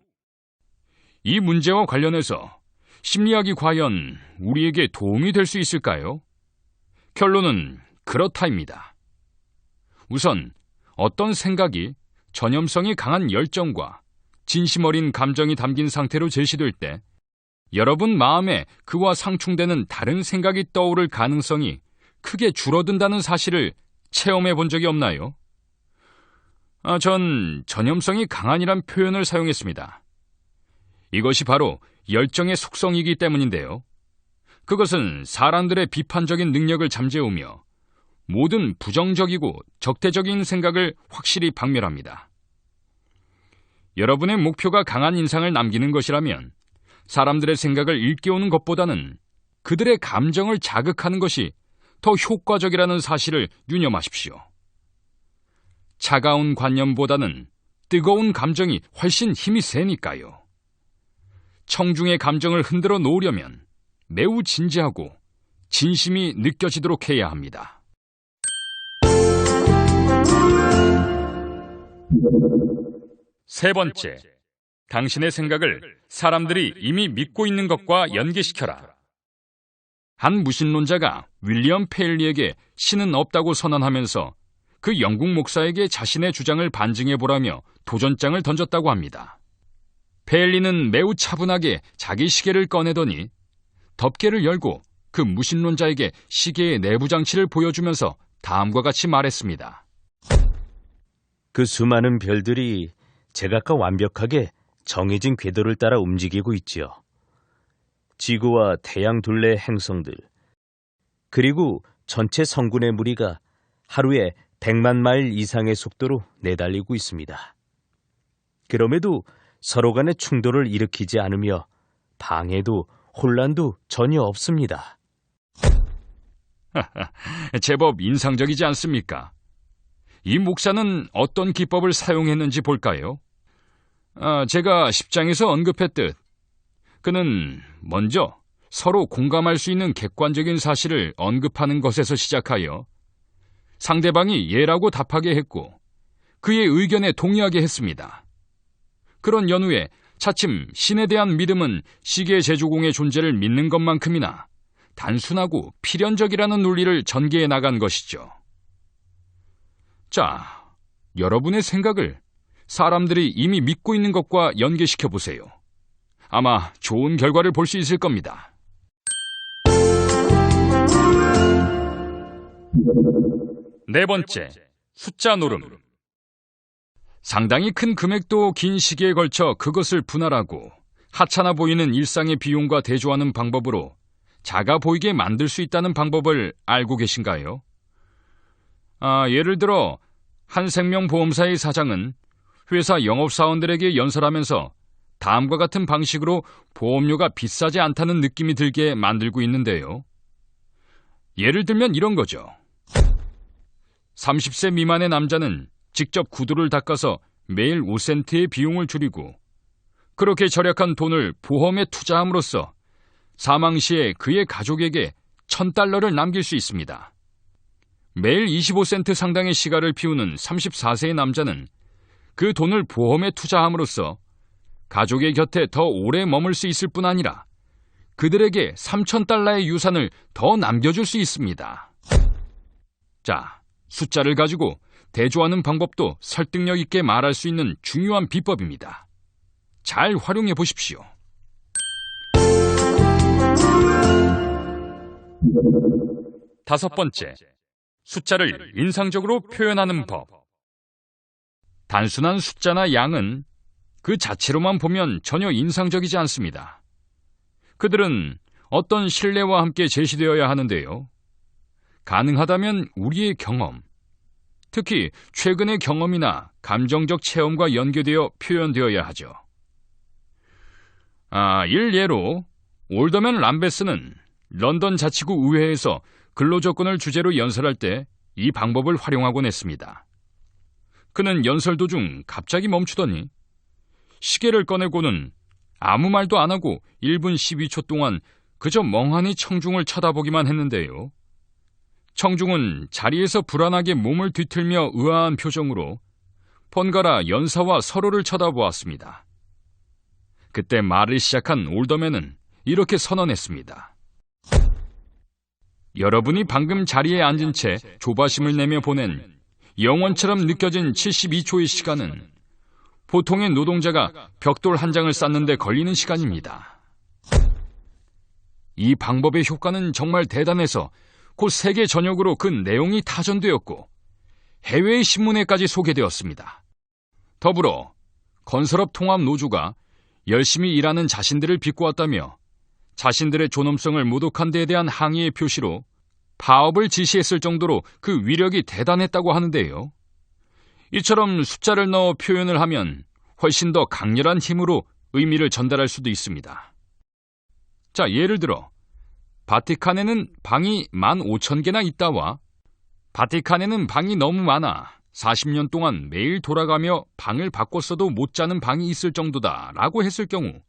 이 문제와 관련해서 심리학이 과연 우리에게 도움이 될 수 있을까요? 결론은 그렇다입니다. 우선 어떤 생각이 전염성이 강한 열정과 진심 어린 감정이 담긴 상태로 제시될 때 여러분 마음에 그와 상충되는 다른 생각이 떠오를 가능성이 크게 줄어든다는 사실을 체험해 본 적이 없나요? 전 전염성이 강한이란 표현을 사용했습니다. 이것이 바로 열정의 속성이기 때문인데요. 그것은 사람들의 비판적인 능력을 잠재우며 모든 부정적이고 적대적인 생각을 확실히 박멸합니다. 여러분의 목표가 강한 인상을 남기는 것이라면 사람들의 생각을 일깨우는 것보다는 그들의 감정을 자극하는 것이 더 효과적이라는 사실을 유념하십시오. 차가운 관념보다는 뜨거운 감정이 훨씬 힘이 세니까요. 청중의 감정을 흔들어 놓으려면 매우 진지하고 진심이 느껴지도록 해야 합니다. 세 번째, 당신의 생각을 사람들이 이미 믿고 있는 것과 연계시켜라. 한 무신론자가 윌리엄 페일리에게 신은 없다고 선언하면서 그 영국 목사에게 자신의 주장을 반증해보라며 도전장을 던졌다고 합니다. 페일리는 매우 차분하게 자기 시계를 꺼내더니 덮개를 열고 그 무신론자에게 시계의 내부 장치를 보여주면서 다음과 같이 말했습니다. 그 수많은 별들이 제각각 완벽하게 정해진 궤도를 따라 움직이고 있지요. 지구와 태양 둘레의 행성들, 그리고 전체 성군의 무리가 하루에 100만 마일 이상의 속도로 내달리고 있습니다. 그럼에도 서로 간의 충돌을 일으키지 않으며 방해도 혼란도 전혀 없습니다. 제법 인상적이지 않습니까? 이 목사는 어떤 기법을 사용했는지 볼까요? 제가 10장에서 언급했듯 그는 먼저 서로 공감할 수 있는 객관적인 사실을 언급하는 것에서 시작하여 상대방이 예라고 답하게 했고 그의 의견에 동의하게 했습니다. 그런 연후에 차츰 신에 대한 믿음은 시계 제조공의 존재를 믿는 것만큼이나 단순하고 필연적이라는 논리를 전개해 나간 것이죠. 자, 여러분의 생각을 사람들이 이미 믿고 있는 것과 연계시켜 보세요. 아마 좋은 결과를 볼 수 있을 겁니다. 네 번째, 숫자 노름. 상당히 큰 금액도 긴 시기에 걸쳐 그것을 분할하고 하찮아 보이는 일상의 비용과 대조하는 방법으로 작아 보이게 만들 수 있다는 방법을 알고 계신가요? 예를 들어 한 생명보험사의 사장은 회사 영업사원들에게 연설하면서 다음과 같은 방식으로 보험료가 비싸지 않다는 느낌이 들게 만들고 있는데요. 예를 들면 이런 거죠. 30세 미만의 남자는 직접 구두를 닦아서 매일 5센트의 비용을 줄이고 그렇게 절약한 돈을 보험에 투자함으로써 사망 시에 그의 가족에게 $1,000를 남길 수 있습니다. 매일 25센트 상당의 시가를 피우는 34세의 남자는 그 돈을 보험에 투자함으로써 가족의 곁에 더 오래 머물 수 있을 뿐 아니라 그들에게 $3,000의 유산을 더 남겨줄 수 있습니다. 자, 숫자를 가지고 대조하는 방법도 설득력 있게 말할 수 있는 중요한 비법입니다. 잘 활용해 보십시오. 다섯 번째, 숫자를 인상적으로 표현하는 법. 단순한 숫자나 양은 그 자체로만 보면 전혀 인상적이지 않습니다. 그들은 어떤 신뢰와 함께 제시되어야 하는데요. 가능하다면 우리의 경험, 특히 최근의 경험이나 감정적 체험과 연계되어 표현되어야 하죠. 일례로 올더맨 람베스는 런던 자치구 의회에서 근로조건을 주제로 연설할 때 이 방법을 활용하곤 했습니다. 그는 연설 도중 갑자기 멈추더니 시계를 꺼내고는 아무 말도 안 하고 1분 12초 동안 그저 멍하니 청중을 쳐다보기만 했는데요. 청중은 자리에서 불안하게 몸을 뒤틀며 의아한 표정으로 번갈아 연사와 서로를 쳐다보았습니다. 그때 말을 시작한 올더맨은 이렇게 선언했습니다. 여러분이 방금 자리에 앉은 채 조바심을 내며 보낸 영원처럼 느껴진 72초의 시간은 보통의 노동자가 벽돌 한 장을 쌓는 데 걸리는 시간입니다. 이 방법의 효과는 정말 대단해서 곧 세계 전역으로 그 내용이 타전되었고 해외의 신문에까지 소개되었습니다. 더불어 건설업 통합 노조가 열심히 일하는 자신들을 비꼬았다며 자신들의 존엄성을 모독한 데에 대한 항의의 표시로 파업을 지시했을 정도로 그 위력이 대단했다고 하는데요. 이처럼 숫자를 넣어 표현을 하면 훨씬 더 강렬한 힘으로 의미를 전달할 수도 있습니다. 자, 예를 들어 바티칸에는 방이 15,000개나 있다와 바티칸에는 방이 너무 많아 40년 동안 매일 돌아가며 방을 바꿨어도 못 자는 방이 있을 정도다 라고 했을 경우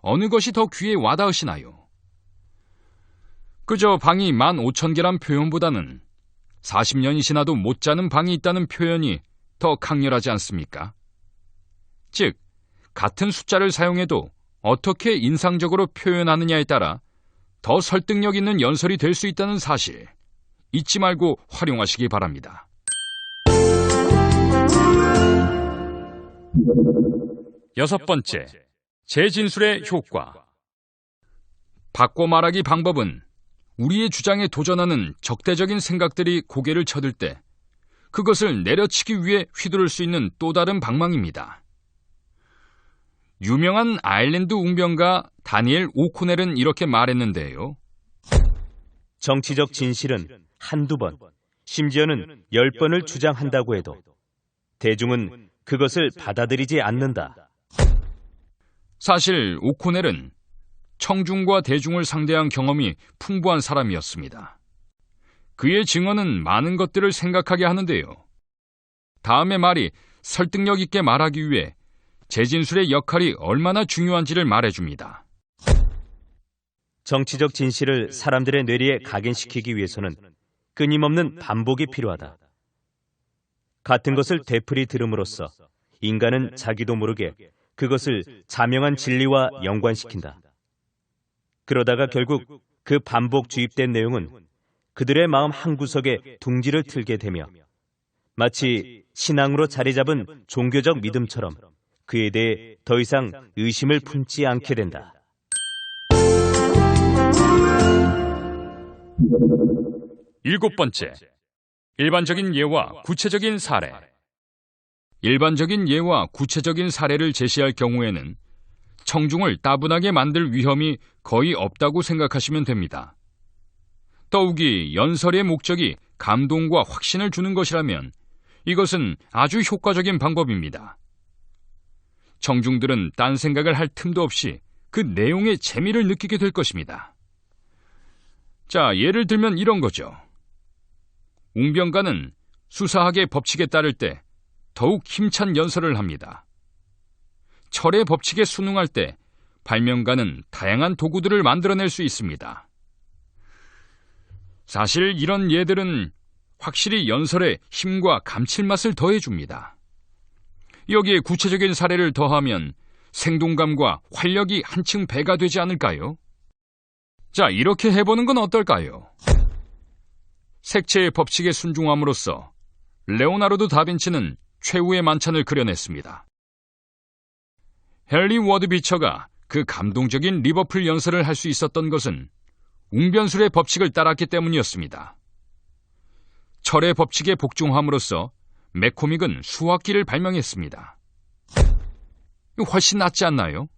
어느 것이 더 귀에 와닿으시나요? 그저 방이 15,000개란 표현보다는 40년이 지나도 못 자는 방이 있다는 표현이 더 강렬하지 않습니까? 즉, 같은 숫자를 사용해도 어떻게 인상적으로 표현하느냐에 따라 더 설득력 있는 연설이 될 수 있다는 사실, 잊지 말고 활용하시기 바랍니다. 여섯 번째, 재진술의 효과. 바꿔 말하기 방법은 우리의 주장에 도전하는 적대적인 생각들이 고개를 쳐들 때 그것을 내려치기 위해 휘두를 수 있는 또 다른 방망입니다. 유명한 아일랜드 웅변가 다니엘 오코넬은 이렇게 말했는데요. 정치적 진실은 한두 번, 심지어는 10번을 주장한다고 해도 대중은 그것을 받아들이지 않는다. 사실 오코넬은 청중과 대중을 상대한 경험이 풍부한 사람이었습니다. 그의 증언은 많은 것들을 생각하게 하는데요. 다음의 말이 설득력 있게 말하기 위해 재진술의 역할이 얼마나 중요한지를 말해줍니다. 정치적 진실을 사람들의 뇌리에 각인시키기 위해서는 끊임없는 반복이 필요하다. 같은 것을 되풀이 들음으로써 인간은 자기도 모르게 그것을 자명한 진리와 연관시킨다. 그러다가 결국 그 반복 주입된 내용은 그들의 마음 한구석에 둥지를 틀게 되며 마치 신앙으로 자리 잡은 종교적 믿음처럼 그에 대해 더 이상 의심을 품지 않게 된다. 일곱 번째, 일반적인 예와 구체적인 사례. 일반적인 예와 구체적인 사례를 제시할 경우에는 청중을 따분하게 만들 위험이 거의 없다고 생각하시면 됩니다. 더욱이 연설의 목적이 감동과 확신을 주는 것이라면 이것은 아주 효과적인 방법입니다. 청중들은 딴 생각을 할 틈도 없이 그 내용의 재미를 느끼게 될 것입니다. 자, 예를 들면 이런 거죠. 웅변가는 수사학의 법칙에 따를 때 더욱 힘찬 연설을 합니다. 철의 법칙에 순응할 때 발명가는 다양한 도구들을 만들어낼 수 있습니다. 사실 이런 예들은 확실히 연설에 힘과 감칠맛을 더해줍니다. 여기에 구체적인 사례를 더하면 생동감과 활력이 한층 배가 되지 않을까요? 자, 이렇게 해보는 건 어떨까요? 색채의 법칙에 순종함으로써 레오나르도 다빈치는 최후의 만찬을 그려냈습니다. 헨리 워드 비처가 그 감동적인 리버풀 연설을 할 수 있었던 것은 웅변술의 법칙을 따랐기 때문이었습니다. 철의 법칙에 복종함으로써 맥코믹은 수학기를 발명했습니다. 훨씬 낫지 않나요?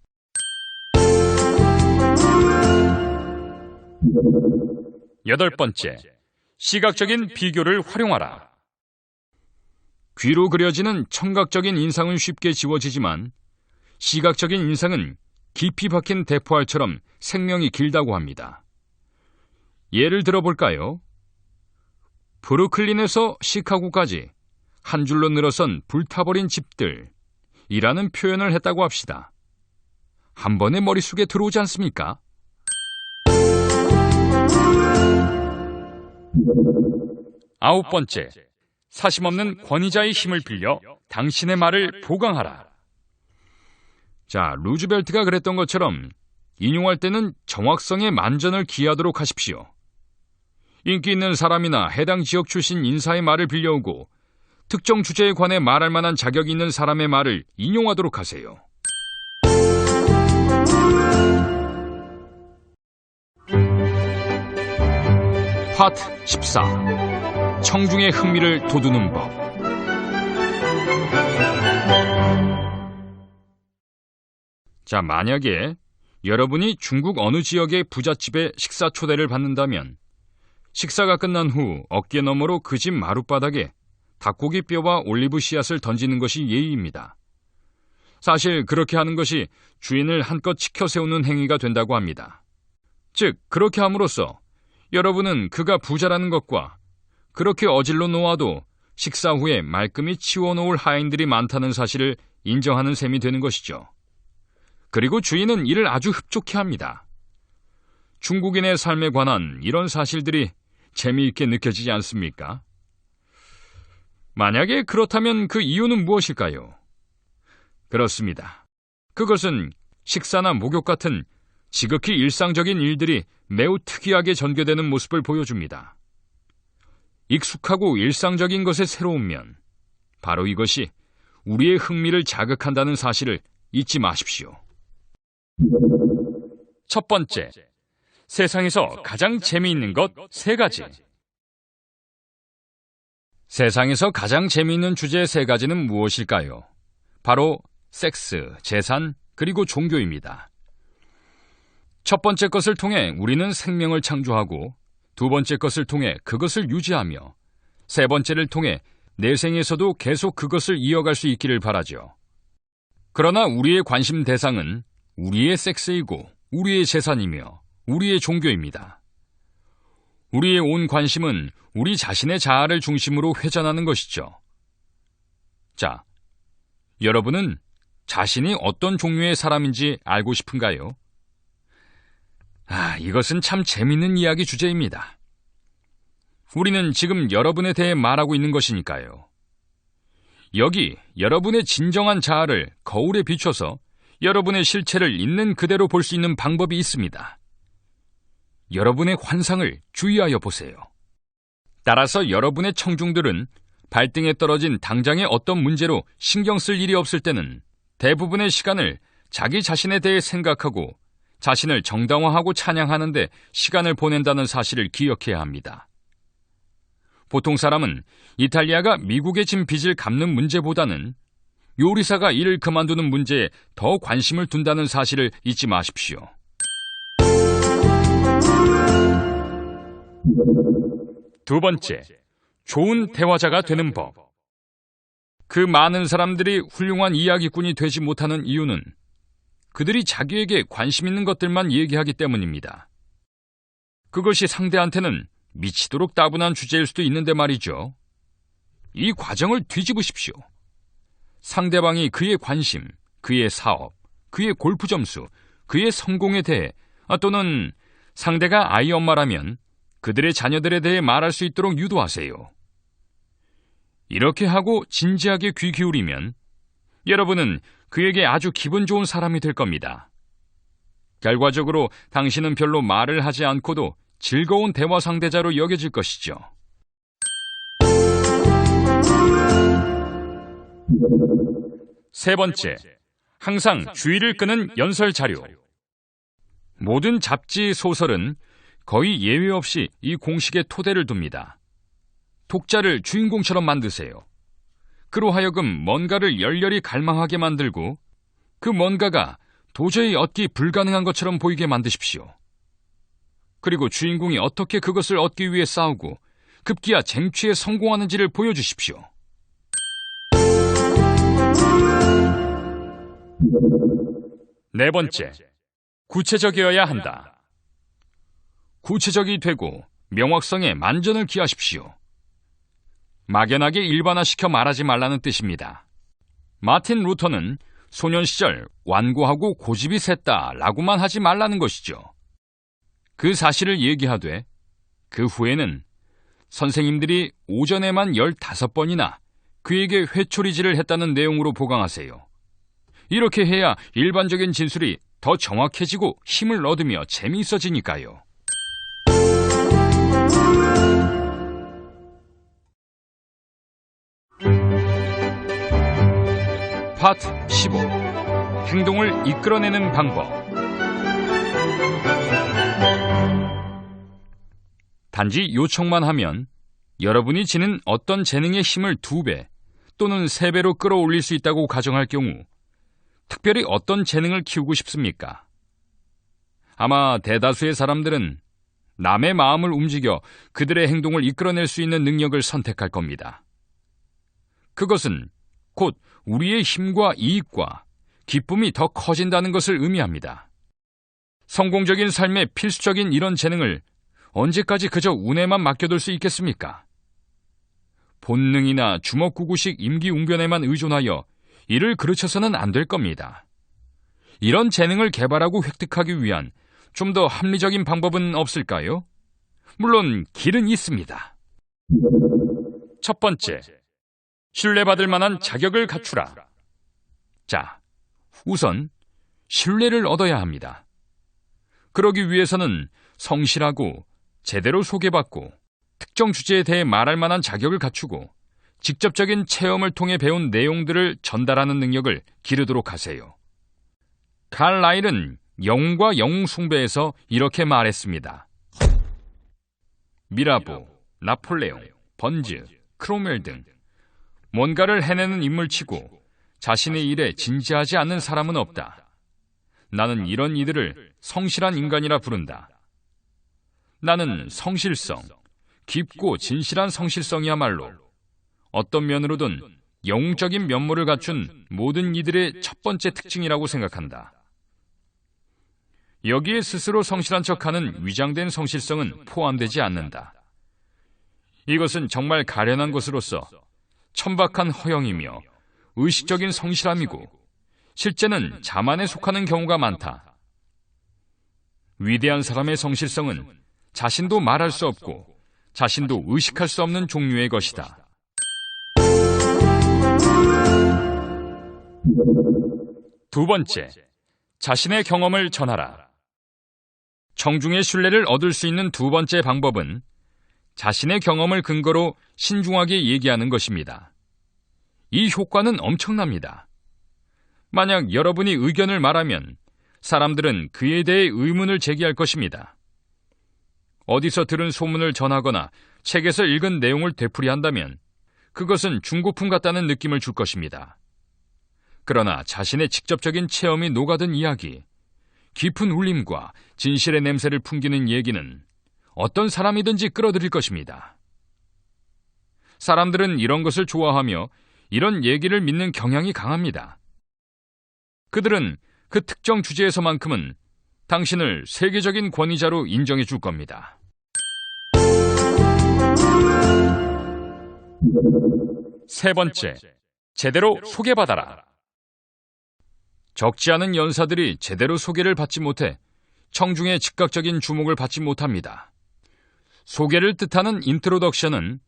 여덟 번째, 시각적인 비교를 활용하라. 귀로 그려지는 청각적인 인상은 쉽게 지워지지만 시각적인 인상은 깊이 박힌 대포알처럼 생명이 길다고 합니다. 예를 들어볼까요? 브루클린에서 시카고까지 한 줄로 늘어선 불타버린 집들이라는 표현을 했다고 합시다. 한 번에 머릿속에 들어오지 않습니까? 아홉 번째, 사심없는 권위자의 힘을 빌려 당신의 말을 보강하라. 자, 루즈벨트가 그랬던 것처럼 인용할 때는 정확성에 만전을 기하도록 하십시오. 인기 있는 사람이나 해당 지역 출신 인사의 말을 빌려오고 특정 주제에 관해 말할 만한 자격이 있는 사람의 말을 인용하도록 하세요. 파트 14. 청중의 흥미를 돋우는 법. 자, 만약에 여러분이 중국 어느 지역의 부잣집에 식사 초대를 받는다면 식사가 끝난 후 어깨 너머로 그 집 마룻바닥에 닭고기 뼈와 올리브 씨앗을 던지는 것이 예의입니다. 사실 그렇게 하는 것이 주인을 한껏 치켜 세우는 행위가 된다고 합니다. 즉, 그렇게 함으로써 여러분은 그가 부자라는 것과 그렇게 어질러 놓아도 식사 후에 말끔히 치워놓을 하인들이 많다는 사실을 인정하는 셈이 되는 것이죠. 그리고 주인은 이를 아주 흡족해 합니다. 중국인의 삶에 관한 이런 사실들이 재미있게 느껴지지 않습니까? 만약에 그렇다면 그 이유는 무엇일까요? 그렇습니다. 그것은 식사나 목욕 같은 지극히 일상적인 일들이 매우 특이하게 전개되는 모습을 보여줍니다. 익숙하고 일상적인 것의 새로운 면, 바로 이것이 우리의 흥미를 자극한다는 사실을 잊지 마십시오. 첫 번째, 세상에서 가장 재미있는 것 3가지. 세상에서 가장 재미있는 주제 3가지는 무엇일까요? 바로 섹스, 재산, 그리고 종교입니다. 첫 번째 것을 통해 우리는 생명을 창조하고, 두 번째 것을 통해 그것을 유지하며, 세 번째를 통해 내 생에서도 계속 그것을 이어갈 수 있기를 바라죠. 그러나 우리의 관심 대상은 우리의 섹스이고 우리의 재산이며 우리의 종교입니다. 우리의 온 관심은 우리 자신의 자아를 중심으로 회전하는 것이죠. 자, 여러분은 자신이 어떤 종류의 사람인지 알고 싶은가요? 이것은 참 재밌는 이야기 주제입니다. 우리는 지금 여러분에 대해 말하고 있는 것이니까요. 여기 여러분의 진정한 자아를 거울에 비춰서 여러분의 실체를 있는 그대로 볼 수 있는 방법이 있습니다. 여러분의 환상을 주의하여 보세요. 따라서 여러분의 청중들은 발등에 떨어진 당장의 어떤 문제로 신경 쓸 일이 없을 때는 대부분의 시간을 자기 자신에 대해 생각하고 자신을 정당화하고 찬양하는 데 시간을 보낸다는 사실을 기억해야 합니다. 보통 사람은 이탈리아가 미국에 진 빚을 갚는 문제보다는 요리사가 일을 그만두는 문제에 더 관심을 둔다는 사실을 잊지 마십시오. 두 번째, 좋은 대화자가 되는 법. 그 많은 사람들이 훌륭한 이야기꾼이 되지 못하는 이유는 그들이 자기에게 관심 있는 것들만 얘기하기 때문입니다. 그것이 상대한테는 미치도록 따분한 주제일 수도 있는데 말이죠. 이 과정을 뒤집으십시오. 상대방이 그의 관심, 그의 사업, 그의 골프 점수, 그의 성공에 대해 또는 상대가 아이 엄마라면 그들의 자녀들에 대해 말할 수 있도록 유도하세요. 이렇게 하고 진지하게 귀 기울이면 여러분은 그에게 아주 기분 좋은 사람이 될 겁니다. 결과적으로 당신은 별로 말을 하지 않고도 즐거운 대화 상대자로 여겨질 것이죠. 세 번째, 항상 주의를 끄는 연설 자료. 모든 잡지, 소설은 거의 예외 없이 이 공식에 토대를 둡니다. 독자를 주인공처럼 만드세요. 그로 하여금 뭔가를 열렬히 갈망하게 만들고 그 뭔가가 도저히 얻기 불가능한 것처럼 보이게 만드십시오. 그리고 주인공이 어떻게 그것을 얻기 위해 싸우고 급기야 쟁취에 성공하는지를 보여주십시오. 네 번째, 구체적이어야 한다. 구체적이 되고 명확성에 만전을 기하십시오. 막연하게 일반화시켜 말하지 말라는 뜻입니다. 마틴 루터는 소년 시절 완고하고 고집이 셌다라고만 하지 말라는 것이죠. 그 사실을 얘기하되 그 후에는 선생님들이 오전에만 15번이나 그에게 회초리질을 했다는 내용으로 보강하세요. 이렇게 해야 일반적인 진술이 더 정확해지고 힘을 얻으며 재미있어지니까요. 파트 15. 행동을 이끌어내는 방법. 단지 요청만 하면 여러분이 지닌 어떤 재능의 힘을 2배 또는 3배로 끌어올릴 수 있다고 가정할 경우 특별히 어떤 재능을 키우고 싶습니까? 아마 대다수의 사람들은 남의 마음을 움직여 그들의 행동을 이끌어낼 수 있는 능력을 선택할 겁니다. 그것은 곧 우리의 힘과 이익과 기쁨이 더 커진다는 것을 의미합니다. 성공적인 삶의 필수적인 이런 재능을 언제까지 그저 운에만 맡겨둘 수 있겠습니까? 본능이나 주먹구구식 임기응변에만 의존하여 이를 그르쳐서는 안 될 겁니다. 이런 재능을 개발하고 획득하기 위한 좀 더 합리적인 방법은 없을까요? 물론 길은 있습니다. 첫 번째, 신뢰받을 만한 자격을 갖추라. 자, 우선 신뢰를 얻어야 합니다. 그러기 위해서는 성실하고 제대로 소개받고 특정 주제에 대해 말할 만한 자격을 갖추고 직접적인 체험을 통해 배운 내용들을 전달하는 능력을 기르도록 하세요. 칼라일은 영웅과 영웅 숭배에서 이렇게 말했습니다. 미라보, 나폴레옹, 번즈, 크로멜 등 뭔가를 해내는 인물치고 자신의 일에 진지하지 않는 사람은 없다. 나는 이런 이들을 성실한 인간이라 부른다. 나는 성실성, 깊고 진실한 성실성이야말로 어떤 면으로든 영웅적인 면모를 갖춘 모든 이들의 첫 번째 특징이라고 생각한다. 여기에 스스로 성실한 척하는 위장된 성실성은 포함되지 않는다. 이것은 정말 가련한 것으로서 천박한 허영이며 의식적인 성실함이고 실제는 자만에 속하는 경우가 많다. 위대한 사람의 성실성은 자신도 말할 수 없고 자신도 의식할 수 없는 종류의 것이다. 두 번째, 자신의 경험을 전하라. 청중의 신뢰를 얻을 수 있는 두 번째 방법은 자신의 경험을 근거로 신중하게 얘기하는 것입니다. 이 효과는 엄청납니다. 만약 여러분이 의견을 말하면 사람들은 그에 대해 의문을 제기할 것입니다. 어디서 들은 소문을 전하거나 책에서 읽은 내용을 되풀이한다면 그것은 중고품 같다는 느낌을 줄 것입니다. 그러나 자신의 직접적인 체험이 녹아든 이야기, 깊은 울림과 진실의 냄새를 풍기는 얘기는 어떤 사람이든지 끌어들일 것입니다. 사람들은 이런 것을 좋아하며 이런 얘기를 믿는 경향이 강합니다. 그들은 그 특정 주제에서만큼은 당신을 세계적인 권위자로 인정해 줄 겁니다. 세 번째, 제대로 소개받아라. 적지 않은 연사들이 제대로 소개를 받지 못해 청중의 즉각적인 주목을 받지 못합니다. 소개를 뜻하는 인트로덕션은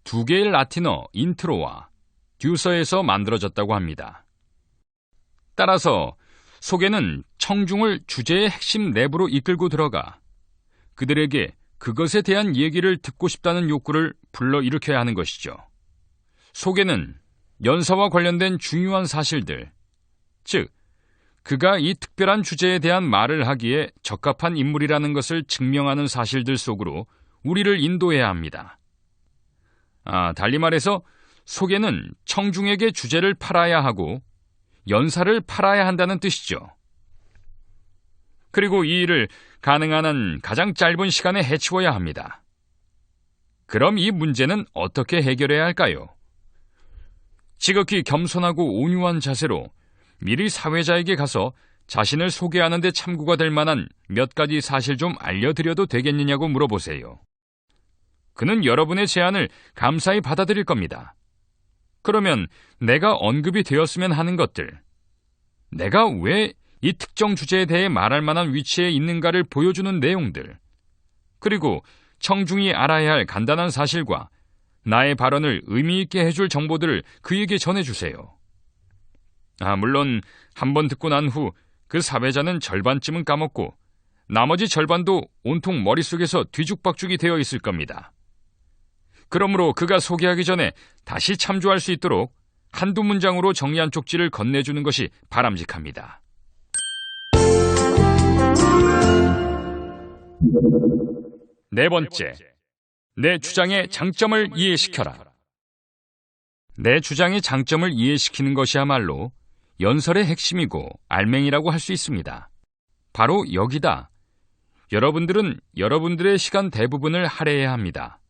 두 개의 라틴어 인트로와 듀서에서 만들어졌다고 합니다. 따라서 소개는 청중을 주제의 핵심 내부로 이끌고 들어가 그들에게 그것에 대한 얘기를 듣고 싶다는 욕구를 불러일으켜야 하는 것이죠. 소개는 연사와 관련된 중요한 사실들, 즉 그가 이 특별한 주제에 대한 말을 하기에 적합한 인물이라는 것을 증명하는 사실들 속으로 우리를 인도해야 합니다. 달리 말해서 소개는 청중에게 주제를 팔아야 하고 연사를 팔아야 한다는 뜻이죠. 그리고 이 일을 가능한 한 가장 짧은 시간에 해치워야 합니다. 그럼 이 문제는 어떻게 해결해야 할까요? 지극히 겸손하고 온유한 자세로 미리 사회자에게 가서 자신을 소개하는 데 참고가 될 만한 몇 가지 사실 좀 알려드려도 되겠느냐고 물어보세요. 그는 여러분의 제안을 감사히 받아들일 겁니다. 그러면 내가 언급이 되었으면 하는 것들, 내가 왜 이 특정 주제에 대해 말할 만한 위치에 있는가를 보여주는 내용들, 그리고 청중이 알아야 할 간단한 사실과 나의 발언을 의미 있게 해줄 정보들을 그에게 전해주세요. 물론 한번 듣고 난 후 그 사회자는 절반쯤은 까먹고 나머지 절반도 온통 머릿속에서 뒤죽박죽이 되어 있을 겁니다. 그러므로 그가 소개하기 전에 다시 참조할 수 있도록 한두 문장으로 정리한 쪽지를 건네주는 것이 바람직합니다. 네 번째, 내 주장의 장점을 이해시켜라. 내 주장의 장점을 이해시키는 것이야말로 연설의 핵심이고 알맹이라고 할 수 있습니다. 바로 여기다. 여러분들은 여러분들의 시간 대부분을 할애해야 합니다.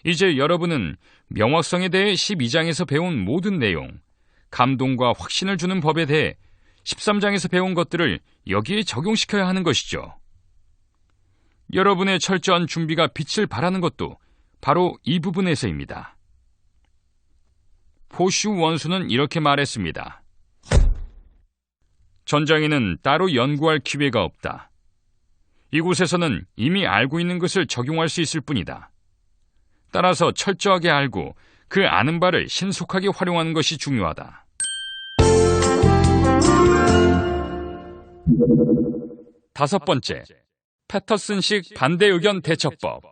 이제 여러분은 명확성에 대해 12장에서 배운 모든 내용, 감동과 확신을 주는 법에 대해 13장에서 배운 것들을 여기에 적용시켜야 하는 것이죠. 여러분의 철저한 준비가 빛을 발하는 것도 바로 이 부분에서입니다. 포슈 원수는 이렇게 말했습니다. 전장에는 따로 연구할 기회가 없다. 이곳에서는 이미 알고 있는 것을 적용할 수 있을 뿐이다. 따라서 철저하게 알고 그 아는 바를 신속하게 활용하는 것이 중요하다. 다섯 번째, 패터슨식 반대 의견 대처법.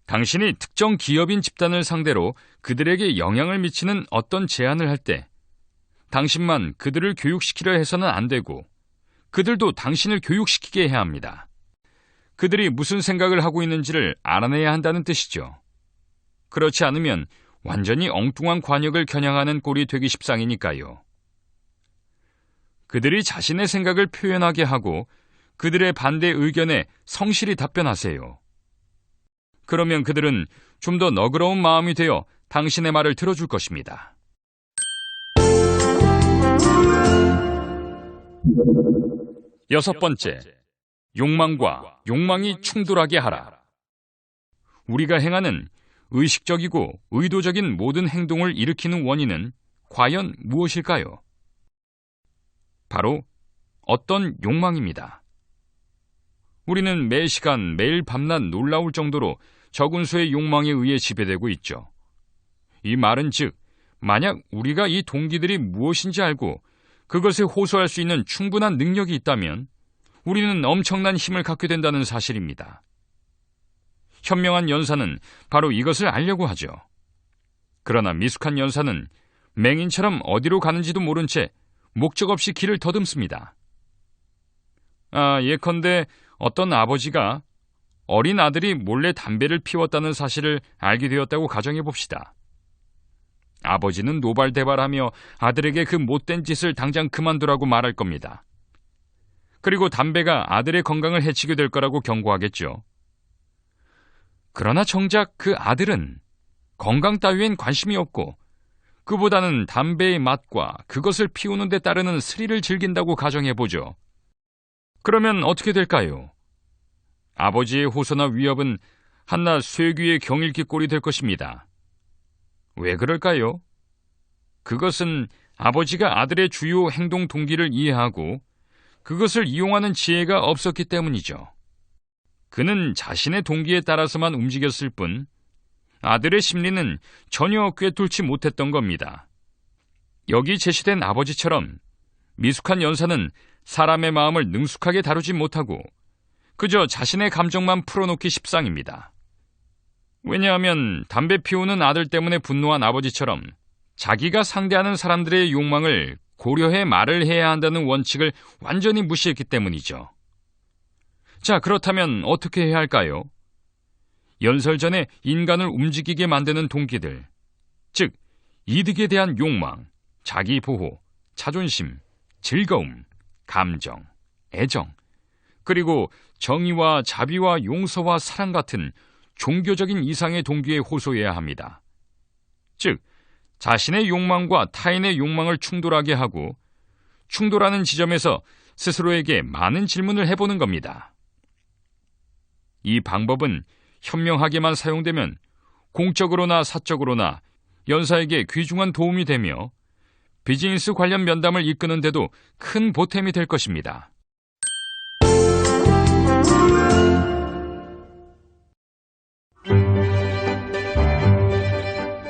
당신이 특정 기업인 집단을 상대로 그들에게 영향을 미치는 어떤 제안을 할 때 당신만 그들을 교육시키려 해서는 안 되고 그들도 당신을 교육시키게 해야 합니다. 그들이 무슨 생각을 하고 있는지를 알아내야 한다는 뜻이죠. 그렇지 않으면 완전히 엉뚱한 관역을 겨냥하는 꼴이 되기 십상이니까요. 그들이 자신의 생각을 표현하게 하고 그들의 반대 의견에 성실히 답변하세요. 그러면 그들은 좀 더 너그러운 마음이 되어 당신의 말을 들어줄 것입니다. 여섯 번째, 욕망과 욕망이 충돌하게 하라. 우리가 행하는 의식적이고 의도적인 모든 행동을 일으키는 원인은 과연 무엇일까요? 바로 어떤 욕망입니다. 우리는 매 시간 매일 밤낮 놀라울 정도로 적은 수의 욕망에 의해 지배되고 있죠. 이 말은 즉, 만약 우리가 이 동기들이 무엇인지 알고 그것에 호소할 수 있는 충분한 능력이 있다면 우리는 엄청난 힘을 갖게 된다는 사실입니다. 현명한 연사는 바로 이것을 알려고 하죠. 그러나 미숙한 연사는 맹인처럼 어디로 가는지도 모른 채 목적 없이 길을 더듬습니다. 예컨대 어떤 아버지가 어린 아들이 몰래 담배를 피웠다는 사실을 알게 되었다고 가정해 봅시다. 아버지는 노발대발하며 아들에게 그 못된 짓을 당장 그만두라고 말할 겁니다. 그리고 담배가 아들의 건강을 해치게 될 거라고 경고하겠죠. 그러나 정작 그 아들은 건강 따위엔 관심이 없고 그보다는 담배의 맛과 그것을 피우는 데 따르는 스릴을 즐긴다고 가정해보죠. 그러면 어떻게 될까요? 아버지의 호소나 위협은 한낱 쇠귀의 경일기 꼴이 될 것입니다. 왜 그럴까요? 그것은 아버지가 아들의 주요 행동 동기를 이해하고 그것을 이용하는 지혜가 없었기 때문이죠. 그는 자신의 동기에 따라서만 움직였을 뿐 아들의 심리는 전혀 꿰뚫지 못했던 겁니다. 여기 제시된 아버지처럼 미숙한 연사는 사람의 마음을 능숙하게 다루지 못하고 그저 자신의 감정만 풀어놓기 십상입니다. 왜냐하면 담배 피우는 아들 때문에 분노한 아버지처럼 자기가 상대하는 사람들의 욕망을 고려해 말을 해야 한다는 원칙을 완전히 무시했기 때문이죠. 자, 그렇다면 어떻게 해야 할까요? 연설 전에 인간을 움직이게 만드는 동기들, 즉 이득에 대한 욕망, 자기 보호, 자존심, 즐거움, 감정, 애정, 그리고 정의와 자비와 용서와 사랑 같은 종교적인 이상의 동기에 호소해야 합니다. 즉, 자신의 욕망과 타인의 욕망을 충돌하게 하고 충돌하는 지점에서 스스로에게 많은 질문을 해보는 겁니다. 이 방법은 현명하게만 사용되면 공적으로나 사적으로나 연사에게 귀중한 도움이 되며 비즈니스 관련 면담을 이끄는 데도 큰 보탬이 될 것입니다.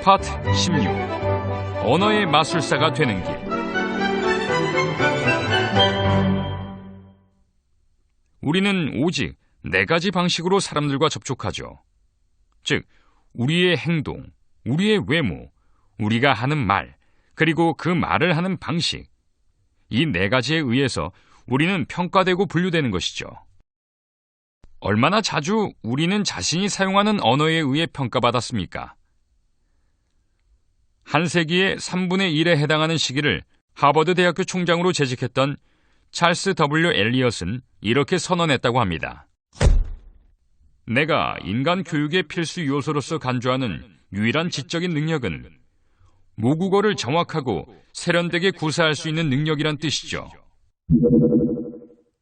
파트 16 언어의 마술사가 되는 길. 우리는 오직 4가지 방식으로 사람들과 접촉하죠. 즉, 우리의 행동, 우리의 외모, 우리가 하는 말, 그리고 그 말을 하는 방식. 이 4가지에 의해서 우리는 평가되고 분류되는 것이죠. 얼마나 자주 우리는 자신이 사용하는 언어에 의해 평가받았습니까? 한 세기의 3분의 1에 해당하는 시기를 하버드 대학교 총장으로 재직했던 찰스 W. 엘리엇은 이렇게 선언했다고 합니다. 내가 인간 교육의 필수 요소로서 간주하는 유일한 지적인 능력은 모국어를 정확하고 세련되게 구사할 수 있는 능력이란 뜻이죠.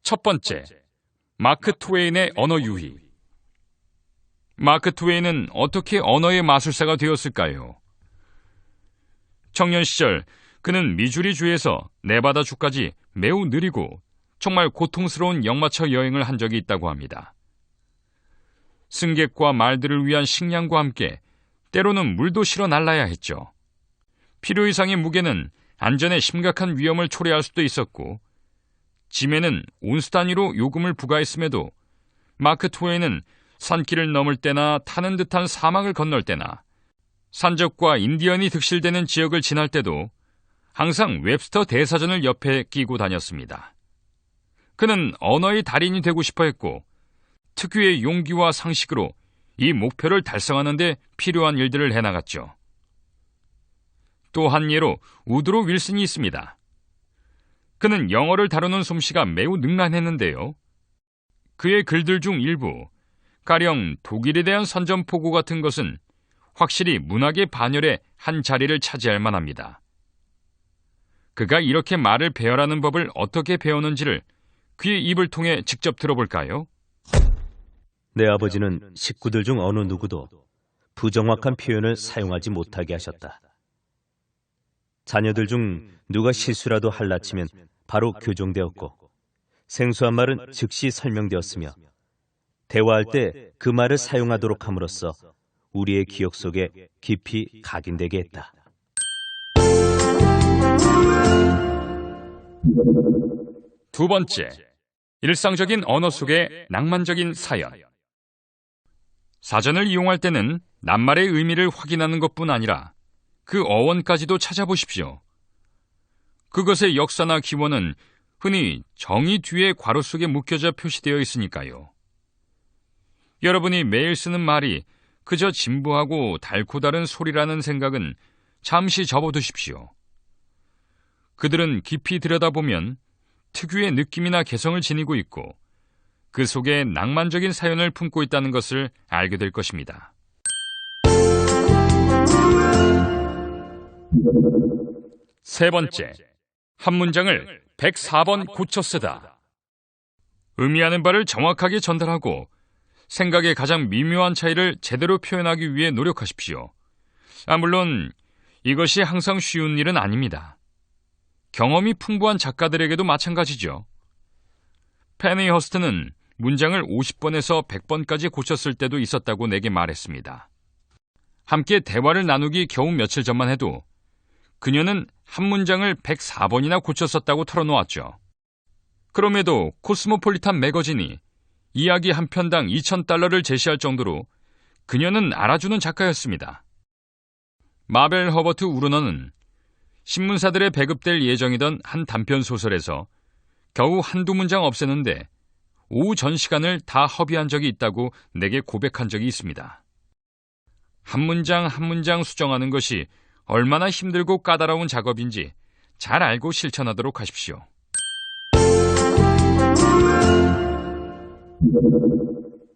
첫 번째, 마크 트웨인의 언어 유희. 마크 트웨인은 어떻게 언어의 마술사가 되었을까요? 청년 시절 그는 미주리 주에서 네바다 주까지 매우 느리고 정말 고통스러운 역마차 여행을 한 적이 있다고 합니다. 승객과 말들을 위한 식량과 함께 때로는 물도 실어 날라야 했죠. 필요 이상의 무게는 안전에 심각한 위험을 초래할 수도 있었고, 짐에는 온수 단위로 요금을 부과했음에도 마크 트웨인은 산길을 넘을 때나 타는 듯한 사막을 건널 때나 산적과 인디언이 득실되는 지역을 지날 때도 항상 웹스터 대사전을 옆에 끼고 다녔습니다. 그는 언어의 달인이 되고 싶어 했고, 특유의 용기와 상식으로 이 목표를 달성하는 데 필요한 일들을 해나갔죠. 또 한 예로 우드로 윌슨이 있습니다. 그는 영어를 다루는 솜씨가 매우 능란했는데요. 그의 글들 중 일부, 가령 독일에 대한 선전포고 같은 것은 확실히 문학의 반열에 한 자리를 차지할 만합니다. 그가 이렇게 말을 배열하는 법을 어떻게 배웠는지를 그의 입을 통해 직접 들어볼까요? 내 아버지는 식구들 중 어느 누구도 부정확한 표현을 사용하지 못하게 하셨다. 자녀들 중 누가 실수라도 할라치면 바로 교정되었고, 생소한 말은 즉시 설명되었으며, 대화할 때 그 말을 사용하도록 함으로써 우리의 기억 속에 깊이 각인되게 했다. 두 번째, 일상적인 언어 속의 낭만적인 사연. 사전을 이용할 때는 낱말의 의미를 확인하는 것뿐 아니라 그 어원까지도 찾아보십시오. 그것의 역사나 기원은 흔히 정의 뒤에 괄호 속에 묶여져 표시되어 있으니까요. 여러분이 매일 쓰는 말이 그저 진부하고 달고 다른 소리라는 생각은 잠시 접어두십시오. 그들은 깊이 들여다보면 특유의 느낌이나 개성을 지니고 있고, 그 속에 낭만적인 사연을 품고 있다는 것을 알게 될 것입니다. 세 번째, 한 문장을 104번 고쳐 쓰다. 의미하는 바를 정확하게 전달하고 생각의 가장 미묘한 차이를 제대로 표현하기 위해 노력하십시오. 물론 이것이 항상 쉬운 일은 아닙니다. 경험이 풍부한 작가들에게도 마찬가지죠. 페니 허스트는 문장을 50번에서 100번까지 고쳤을 때도 있었다고 내게 말했습니다. 함께 대화를 나누기 겨우 며칠 전만 해도 그녀는 한 문장을 104번이나 고쳤었다고 털어놓았죠. 그럼에도 코스모폴리탄 매거진이 이야기 한 편당 $2,000를 제시할 정도로 그녀는 알아주는 작가였습니다. 마벨 허버트 우르너는 신문사들에 배급될 예정이던 한 단편 소설에서 겨우 한두 문장 없애는데 오후 전 시간을 다 허비한 적이 있다고 내게 고백한 적이 있습니다. 한 문장 한 문장 수정하는 것이 얼마나 힘들고 까다로운 작업인지 잘 알고 실천하도록 하십시오.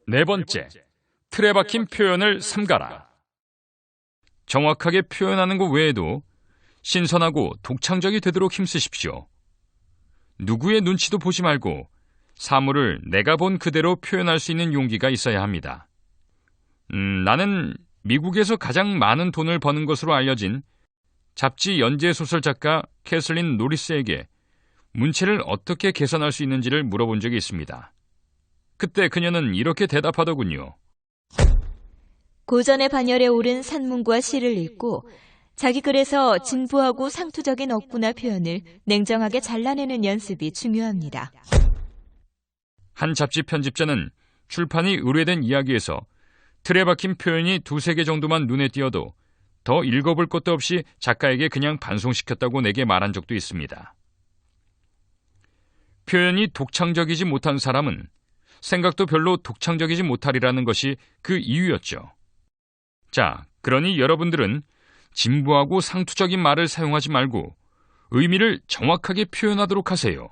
네 번째, 틀에 박힌 표현을 삼가라. 정확하게 표현하는 것 외에도 신선하고 독창적이 되도록 힘쓰십시오. 누구의 눈치도 보지 말고 사물을 내가 본 그대로 표현할 수 있는 용기가 있어야 합니다. 나는 미국에서 가장 많은 돈을 버는 것으로 알려진 잡지 연재소설 작가 캐슬린 노리스에게 문체를 어떻게 개선할 수 있는지를 물어본 적이 있습니다. 그때 그녀는 이렇게 대답하더군요. 고전의 반열에 오른 산문과 시를 읽고 자기 글에서 진부하고 상투적인 어구나 표현을 냉정하게 잘라내는 연습이 중요합니다. 한 잡지 편집자는 출판이 의뢰된 이야기에서 틀에 박힌 표현이 2-3개 정도만 눈에 띄어도 더 읽어볼 것도 없이 작가에게 그냥 반송시켰다고 내게 말한 적도 있습니다. 표현이 독창적이지 못한 사람은 생각도 별로 독창적이지 못하리라는 것이 그 이유였죠. 자, 그러니 여러분들은 진부하고 상투적인 말을 사용하지 말고 의미를 정확하게 표현하도록 하세요.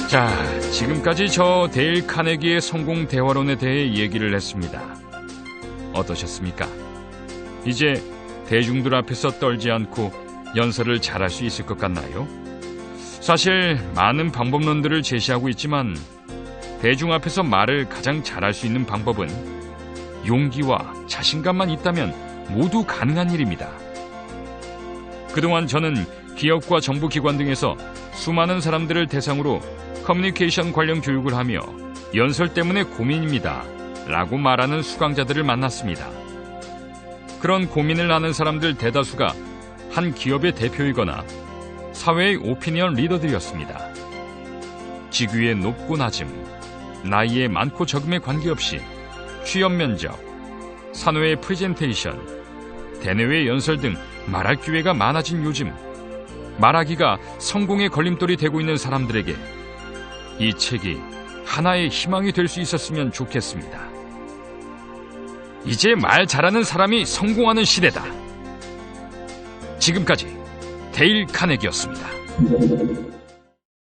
자, 지금까지 저 데일 카네기의 성공 대화론에 대해 얘기를 했습니다. 어떠셨습니까? 이제 대중들 앞에서 떨지 않고 연설을 잘할 수 있을 것 같나요? 사실 많은 방법론들을 제시하고 있지만 대중 앞에서 말을 가장 잘할 수 있는 방법은 용기와 자신감만 있다면 모두 가능한 일입니다. 그동안 저는 기업과 정부기관 등에서 수많은 사람들을 대상으로 커뮤니케이션 관련 교육을 하며 연설 때문에 고민입니다 라고 말하는 수강자들을 만났습니다. 그런 고민을 하는 사람들 대다수가 한 기업의 대표이거나 사회의 오피니언 리더들이었습니다. 직위의 높고 낮음, 나이의 많고 적음에 관계없이 취업 면접, 사내외 프레젠테이션, 대내외 연설 등 말할 기회가 많아진 요즘, 말하기가 성공의 걸림돌이 되고 있는 사람들에게 이 책이 하나의 희망이 될 수 있었으면 좋겠습니다. 이제 말 잘하는 사람이 성공하는 시대다. 지금까지 데일 카네기였습니다.